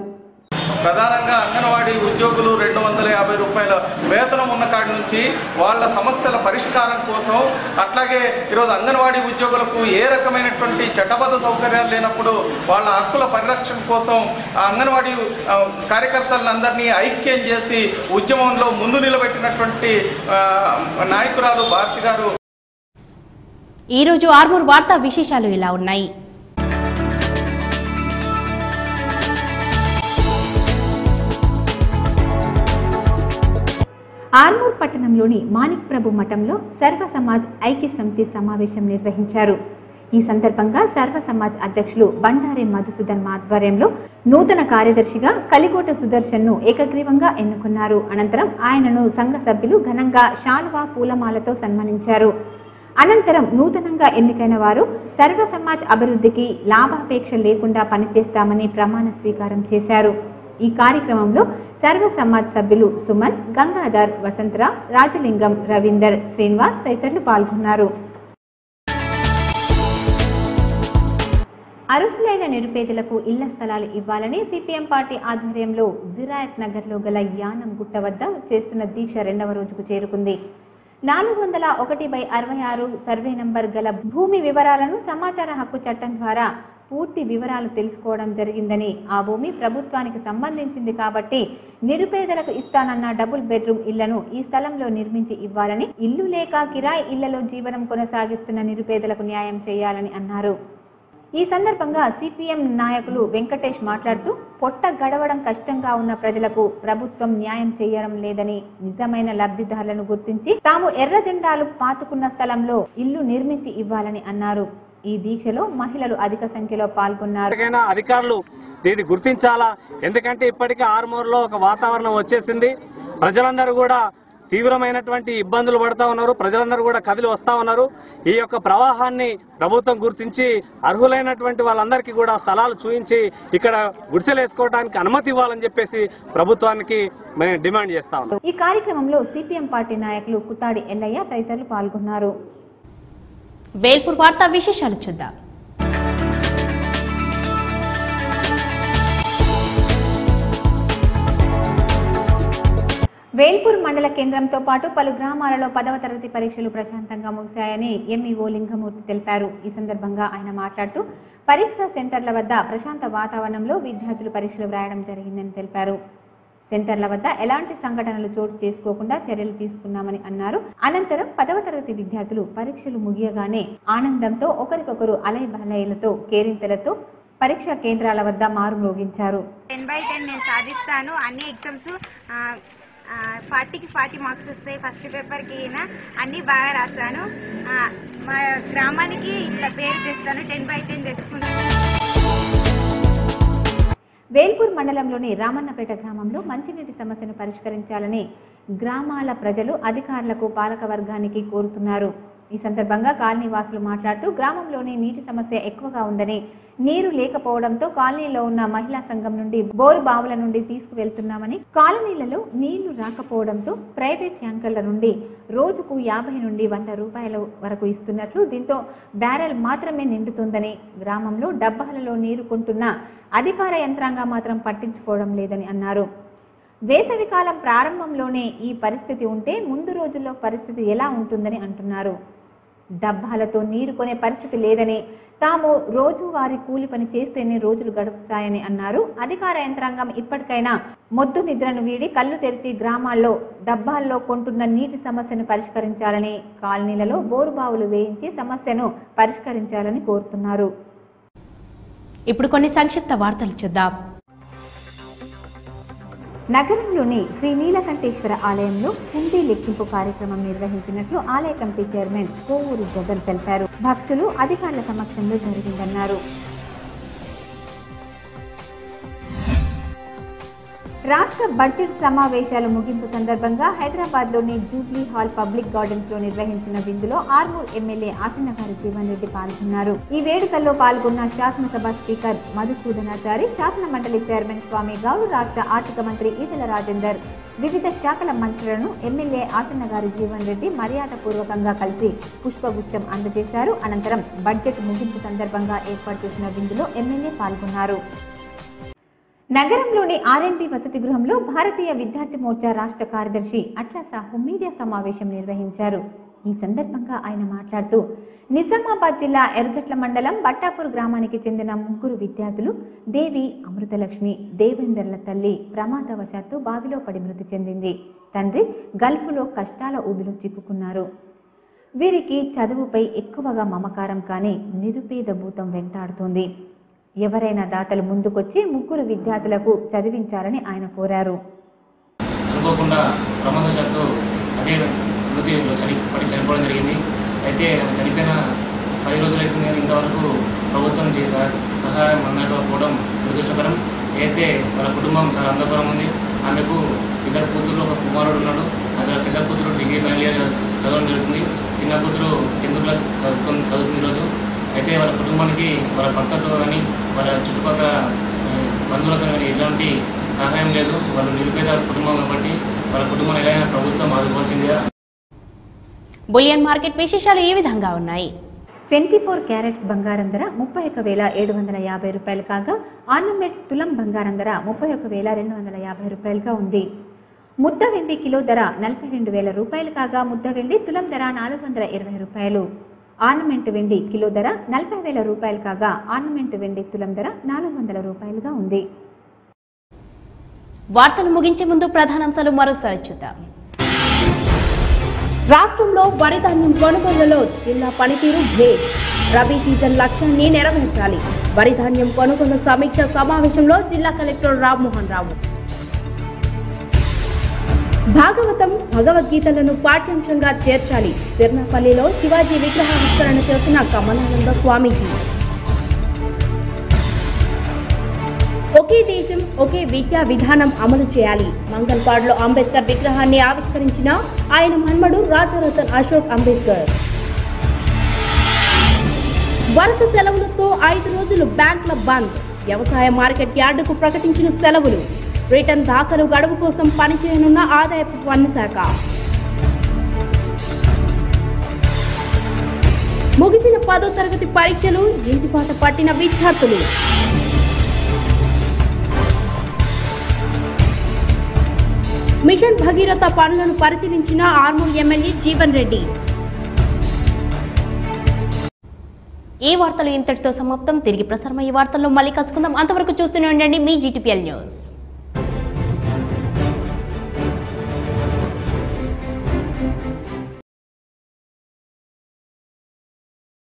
[SPEAKER 17] ప్రధానంగా అంగన్వాడీ ఉద్యోగులు 250 రూపాయల వేతనం ఉన్న కాడి నుంచి వాళ్ళ సమస్యల పరిష్కారం కోసం, అట్లాగే ఈరోజు అంగన్వాడీ ఉద్యోగులకు ఏ రకమైనటువంటి చట్టబద్ధ సౌకర్యాలు లేనప్పుడు వాళ్ళ హక్కుల పరిరక్షణ కోసం అంగన్వాడీ కార్యకర్తలందరినీ ఐక్యం చేసి ఉద్యమంలో ముందు నిలబెట్టినటువంటి నాయకురాలు భారతి గారు.
[SPEAKER 1] ఈరోజు ఆర్మూర్ వార్తా విశేషాలు ఇలా ఉన్నాయి.
[SPEAKER 2] ఆర్మూర్ పట్టణంలోని మాణిక్ ప్రభు మఠంలో సర్వ సమాజ్ ఐక్య సమితి సమావేశం నిర్వహించారు. ఈ సందర్భంగా సర్వ సమాజ్ అధ్యక్షులు బండారి మధుసూదన్ ఆధ్వర్యంలో నూతన కార్యదర్శిగా కలికోట సుదర్శన్ ను ఏకగ్రీవంగా ఎన్నుకున్నారు. అనంతరం ఆయనను సంఘ సభ్యులు ఘనంగా శాలువా, పూలమాలతో సన్మానించారు. అనంతరం నూతనంగా ఎన్నికైన వారు సర్వ సమాజ్ అభివృద్ధికి లాభాపేక్ష లేకుండా పనిచేస్తామని ప్రమాణ స్వీకారం చేశారు. ఈ కార్యక్రమంలో సర్వ సమాజ్ సభ్యులు సుమన్, గంగాధర్, వసంతరావు, రాజలింగం, రవీందర్, శ్రీనివాస్ తదితరులు పాల్గొన్నారు. అర్హులైన నిరుపేదలకు ఇళ్ల స్థలాలు ఇవ్వాలని సిపిఎం పార్టీ ఆధ్వర్యంలో జిరాయత్ నగర్ లో గల యానం గుట్ట వద్ద చేస్తున్న దీక్ష 2వ రోజుకు చేరుకుంది. 401/66 సర్వే నంబర్ గల భూమి వివరాలను సమాచార హక్కు చట్టం ద్వారా పూర్తి వివరాలు తెలుసుకోవడం జరిగిందని, ఆ భూమి ప్రభుత్వానికి సంబంధించింది కాబట్టి నిరుపేదలకు ఇస్తానన్న డబుల్ బెడ్రూమ్ ఇళ్లను ఈ స్థలంలో నిర్మించి ఇవ్వాలని, ఇల్లు లేక కిరాయి ఇళ్లలో జీవనం కొనసాగిస్తున్న నిరుపేదలకు న్యాయం చేయాలని అన్నారు. ఈ సందర్భంగా సిపిఎం నాయకులు వెంకటేష్ మాట్లాడుతూ పొట్ట గడవడం కష్టంగా ఉన్న ప్రజలకు ప్రభుత్వం న్యాయం చేయడం లేదని, నిజమైన లబ్ధిదారులను గుర్తించి తాము ఎర్ర జెండాలు పాతుకున్న స్థలంలో ఇల్లు నిర్మించి ఇవ్వాలని అన్నారు. ఈ దీక్షలో మహిళలు అధిక సంఖ్యలో పాల్గొన్నారు.
[SPEAKER 18] అధికారులు దీన్ని గుర్తించాలా, ఎందుకంటే ఇప్పటికే ఆర్మూర్లో ఒక వాతావరణం వచ్చేసింది. ప్రజలందరూ కూడా తీవ్రమైనటువంటి ఇబ్బందులు పడతా ఉన్నారు. ప్రజలందరూ కూడా కదిలి వస్తా ఉన్నారు. ఈ యొక్క ప్రవాహాన్ని ప్రభుత్వం గుర్తించి అర్హులైనటువంటి వాళ్ళందరికీ కూడా స్థలాలు చూపించి ఇక్కడ గుడిసెలు వేసుకోవడానికి అనుమతి ఇవ్వాలని చెప్పేసి ప్రభుత్వానికి మేము డిమాండ్ చేస్తా ఉన్నాం.
[SPEAKER 2] ఈ కార్యక్రమంలో సిపిఎం పార్టీ నాయకులు కుతాడి ఎల్లయ్య తదితరులు పాల్గొన్నారు.
[SPEAKER 1] వేల్పూర్ వార్తా విశేషాలు చూద్దాం.
[SPEAKER 2] వేల్పూర్ మండల కేంద్రంతో పాటు పలు గ్రామాలలో 10వ తరగతి పరీక్షలు ప్రశాంతంగా ముగిశాయని ఎంఈఓ లింగమూర్తి తెలిపారు. ఈ సందర్భంగా ఆయన మాట్లాడుతూ పరీక్షా సెంటర్ల వద్ద ప్రశాంత వాతావరణంలో విద్యార్థులు పరీక్షలు వ్రాయడం జరిగిందని తెలిపారు. సెంటర్ల వద్ద ఎలాంటి సంఘటనలు చోటు చేసుకోకుండా చర్యలు తీసుకున్నామని అన్నారు. అనంతరం 10వ తరగతి విద్యార్థులు పరీక్షలు ముగియగానే ఆనందంతో ఒకరికొకరు అలైబలైలతో కేరింతలతో పరీక్షా కేంద్రాల వద్ద మారుమోగించారు.
[SPEAKER 19] 10/10 నేను సాధిస్తాను. అన్ని ఎగ్జామ్స్ 40కి 40 మార్క్స్ వస్తాయి. ఫస్ట్ పేపర్కి అన్ని బాగా రాస్తాను. మా గ్రామానికి ఇట్లా పేరు తెస్తాను. 10/10 తెచ్చుకుంటాను.
[SPEAKER 2] వేల్పూర్ మండలంలోని రామన్నపేట గ్రామంలో మంచినీటి సమస్యను పరిష్కరించాలని గ్రామాల ప్రజలు అధికారులకు పాలక వర్గానికి కోరుతున్నారు. ఈ సందర్భంగా కాలనీ వాసులు మాట్లాడుతూ గ్రామంలోని నీటి సమస్య ఎక్కువగా ఉందని, నీరు లేకపోవడంతో కాలనీలో ఉన్న మహిళా సంఘం నుండి బోరు బావుల నుండి తీసుకువెళ్తున్నామని, కాలనీలలో నీళ్లు రాకపోవడంతో ప్రైవేట్ ట్యాంకర్ల నుండి రోజుకు 50 నుండి 100 రూపాయల వరకు ఇస్తున్నట్లు, దీంతో బ్యారెల్ మాత్రమే నిండుతుందని, గ్రామంలో డబ్బాలలో నీరు కొంటున్న అధికార యంత్రాంగం మాత్రం పట్టించుకోవడం లేదని అన్నారు. వేసవి కాలం ప్రారంభంలోనే ఈ పరిస్థితి ఉంటే ముందు రోజుల్లో పరిస్థితి ఎలా ఉంటుందని అంటున్నారు. డబ్బాలతో నీరు కొనే పరిస్థితి లేదని, తాము రోజువారీ కూలి పని చేస్తేనే రోజులు గడుపుతాయని అన్నారు. అధికార యంత్రాంగం ఇప్పటికైనా మొద్దు నిద్రను వీడి కళ్ళు తెరిచి గ్రామాల్లో డబ్బాల్లో కొంటున్న నీటి సమస్యను పరిష్కరించాలని, కాలనీలలో బోరుబావులు వేయించి సమస్యను పరిష్కరించాలని కోరుతున్నారు.
[SPEAKER 1] ఇప్పుడు కొన్ని సంక్షిప్త వార్తలు చూద్దాం.
[SPEAKER 2] నగరంలోని శ్రీ నీలకంఠేశ్వర ఆలయంలో హుండీ లెక్కింపు కార్యక్రమం నిర్వహించినట్లు ఆలయ కమిటీ చైర్మన్ కోవూరు జగన్ తెలిపారు. భక్తులు అధికారుల సమక్షంలో జరిగిందన్నారు. రాష్ట్ర బడ్జెట్ సమావేశాల ముగింపు సందర్భంగా హైదరాబాద్ లోని జూబ్లీ హాల్ పబ్లిక్ గార్డెన్స్ లో నిర్వహించిన విందులో ఆర్మూర్ ఎమ్మెల్యే ఆసన్నగారి జీవన్ రెడ్డి పాల్గొన్నారు. ఈ వేడుకల్లో పాల్గొన్న శాసనసభ స్పీకర్ మధుసూదనాచారి, శాసన మండలి చైర్మన్ స్వామి గౌడ్, రాష్ట్ర ఆర్థిక మంత్రి ఈటెల రాజేందర్, వివిధ శాఖల మంత్రులను ఎమ్మెల్యే ఆసన్నగారి జీవన్ రెడ్డి మర్యాదపూర్వకంగా కలిసి పుష్పగుచ్చం అందజేశారు. అనంతరం బడ్జెట్ ముగింపు సందర్భంగా ఏర్పాటు చేసిన విందులో ఎమ్మెల్యే పాల్గొన్నారు. నగరంలోని ఆర్ఎంపీ వసతి గృహంలో భారతీయ విద్యార్థి మోర్చా రాష్ట్ర కార్యదర్శి అట్లా సాహు మీడియా సమావేశం నిర్వహించారు. ఈ సందర్భంగా ఆయన మాట్లాడుతూ, నిజామాబాద్ జిల్లా ఎర్గట్ల మండలం బట్టాపూర్ గ్రామానికి చెందిన 3 విద్యార్థులు దేవి, అమృతలక్ష్మి, దేవేందర్ల తల్లి ప్రమాదవశాత్తు బావిలో పడి మృతి చెందింది. తండ్రి గల్ఫ్లో కష్టాల ఊబిలో చిక్కుకున్నారు. వీరికి చదువుపై ఎక్కువగా మమకారం కానీ నిరుపేద భూతం వెంటాడుతోంది. ఎవరైనా దాతలు ముందుకొచ్చి 3 విద్యార్థులకు చదివించాలని ఆయన కోరారు.
[SPEAKER 6] అనుకోకుండా ప్రమాదవశాత్తు అదే మృతిలో చనిపోవడం జరిగింది. అయితే చనిపోయిన 10 రోజులు అవుతుంది కానీ ఇంతవరకు ప్రభుత్వం చేసే సహాయం అందకపోవడం దురదృష్టకరం. అయితే వాళ్ళ కుటుంబం చాలా అందకరం ఉంది. ఆమెకు 2 కూతురు, 1 కుమారుడు ఉన్నాడు. అందులో పెద్ద కూతురు డిగ్రీ ఫైనల్ ఇయర్ చదవడం జరుగుతుంది. చిన్న కూతురు 10th క్లాస్ చదువుతుంది ఈరోజు. అయితే వాళ్ళ కుటుంబానికి వాళ్ళ భర్తతో కానీ వాళ్ళ చుట్టుపక్కల బంధువులతో కానీ ఎలాంటి సహాయం లేదు. వాళ్ళు నిరుపేద కుటుంబం కాబట్టి వాళ్ళ కుటుంబాన్ని ఎలా ప్రభుత్వం ఆదుకోవాల్సిందిగా.
[SPEAKER 1] బులియన్ మార్కెట్ విశేషాలు ఈ విధంగా ఉన్నాయి.
[SPEAKER 2] 24 క్యారెట్స్ బంగారం ధర 31,750 రూపాయలు కాగా, ఆర్నమెంట్ తులం బంగారం ధర 31,250 రూపాయలుగా ఉంది. ముద్ద వెండి కిలో ధర 42,000 రూపాయలు కాగా, ముద్ద వెండి తులం ధర 420 రూపాయలు. ఆర్నమెంట్ వెండి కిలో ధర 40,000 రూపాయలు కాగా, ఆర్నమెంట్ వెండి తులం ధర 400 రూపాయలుగా ఉంది.
[SPEAKER 1] వార్తలు ముగించే ముందు ప్రధానాంశాలు మరోసారి చూద్దాం.
[SPEAKER 20] రాష్ట్రంలో వరి ధాన్యం కొనుగోళ్లలో జిల్లా పనితీరు గ్రేట్. రబీ సీజన్ లక్ష్యాన్ని నెరవేర్చాలి. వరి ధాన్యం కొనుగోలు సమీక్ష సమావేశంలో జిల్లా కలెక్టర్ రామ్మోహన్ రావు. భాగవతం, భగవద్గీతలను పాఠ్యాంశంగా చేర్చాలి. తిరునాపల్లిలో శివాజీ విగ్రహావిష్కరణ చేసిన కమలానంద స్వామీజీ. ఒకే దేశం, ఒకే విద్యా విధానం అమలు చేయాలి. మంగళపాడులో అంబేద్కర్ విగ్రహాన్ని ఆవిష్కరించిన ఆయన మన్మడు రాజరతన్ అశోక్ అంబేద్కర్. వరుస సెలవులతో 5 రోజులు బ్యాంకుల బంద్. వ్యవసాయ మార్కెట్ యార్డుకు ప్రకటించిన సెలవులు. రిటర్న్ దాఖలు గడువు కోసం పనిచేయనున్న ఆదాయపు పన్ను శాఖ. ముగిసిన 10వ తరగతి పరీక్షలు, ఇంటిపాట పట్టిన విద్యార్థులు. మిషన్ భగీరథ పనులను పరిశీలించిన ఆర్మూర్ ఎమ్మెల్యే జీవన్ రెడ్డి.
[SPEAKER 1] ఈ వార్తలు ఇంతటితో సమాప్తం. తిరిగి ప్రసారమయ్యే వార్తల్లో మళ్ళీ కలుసుకుందాం. అంతవరకు చూస్తూనే ఉండండి మీ GTPL న్యూస్.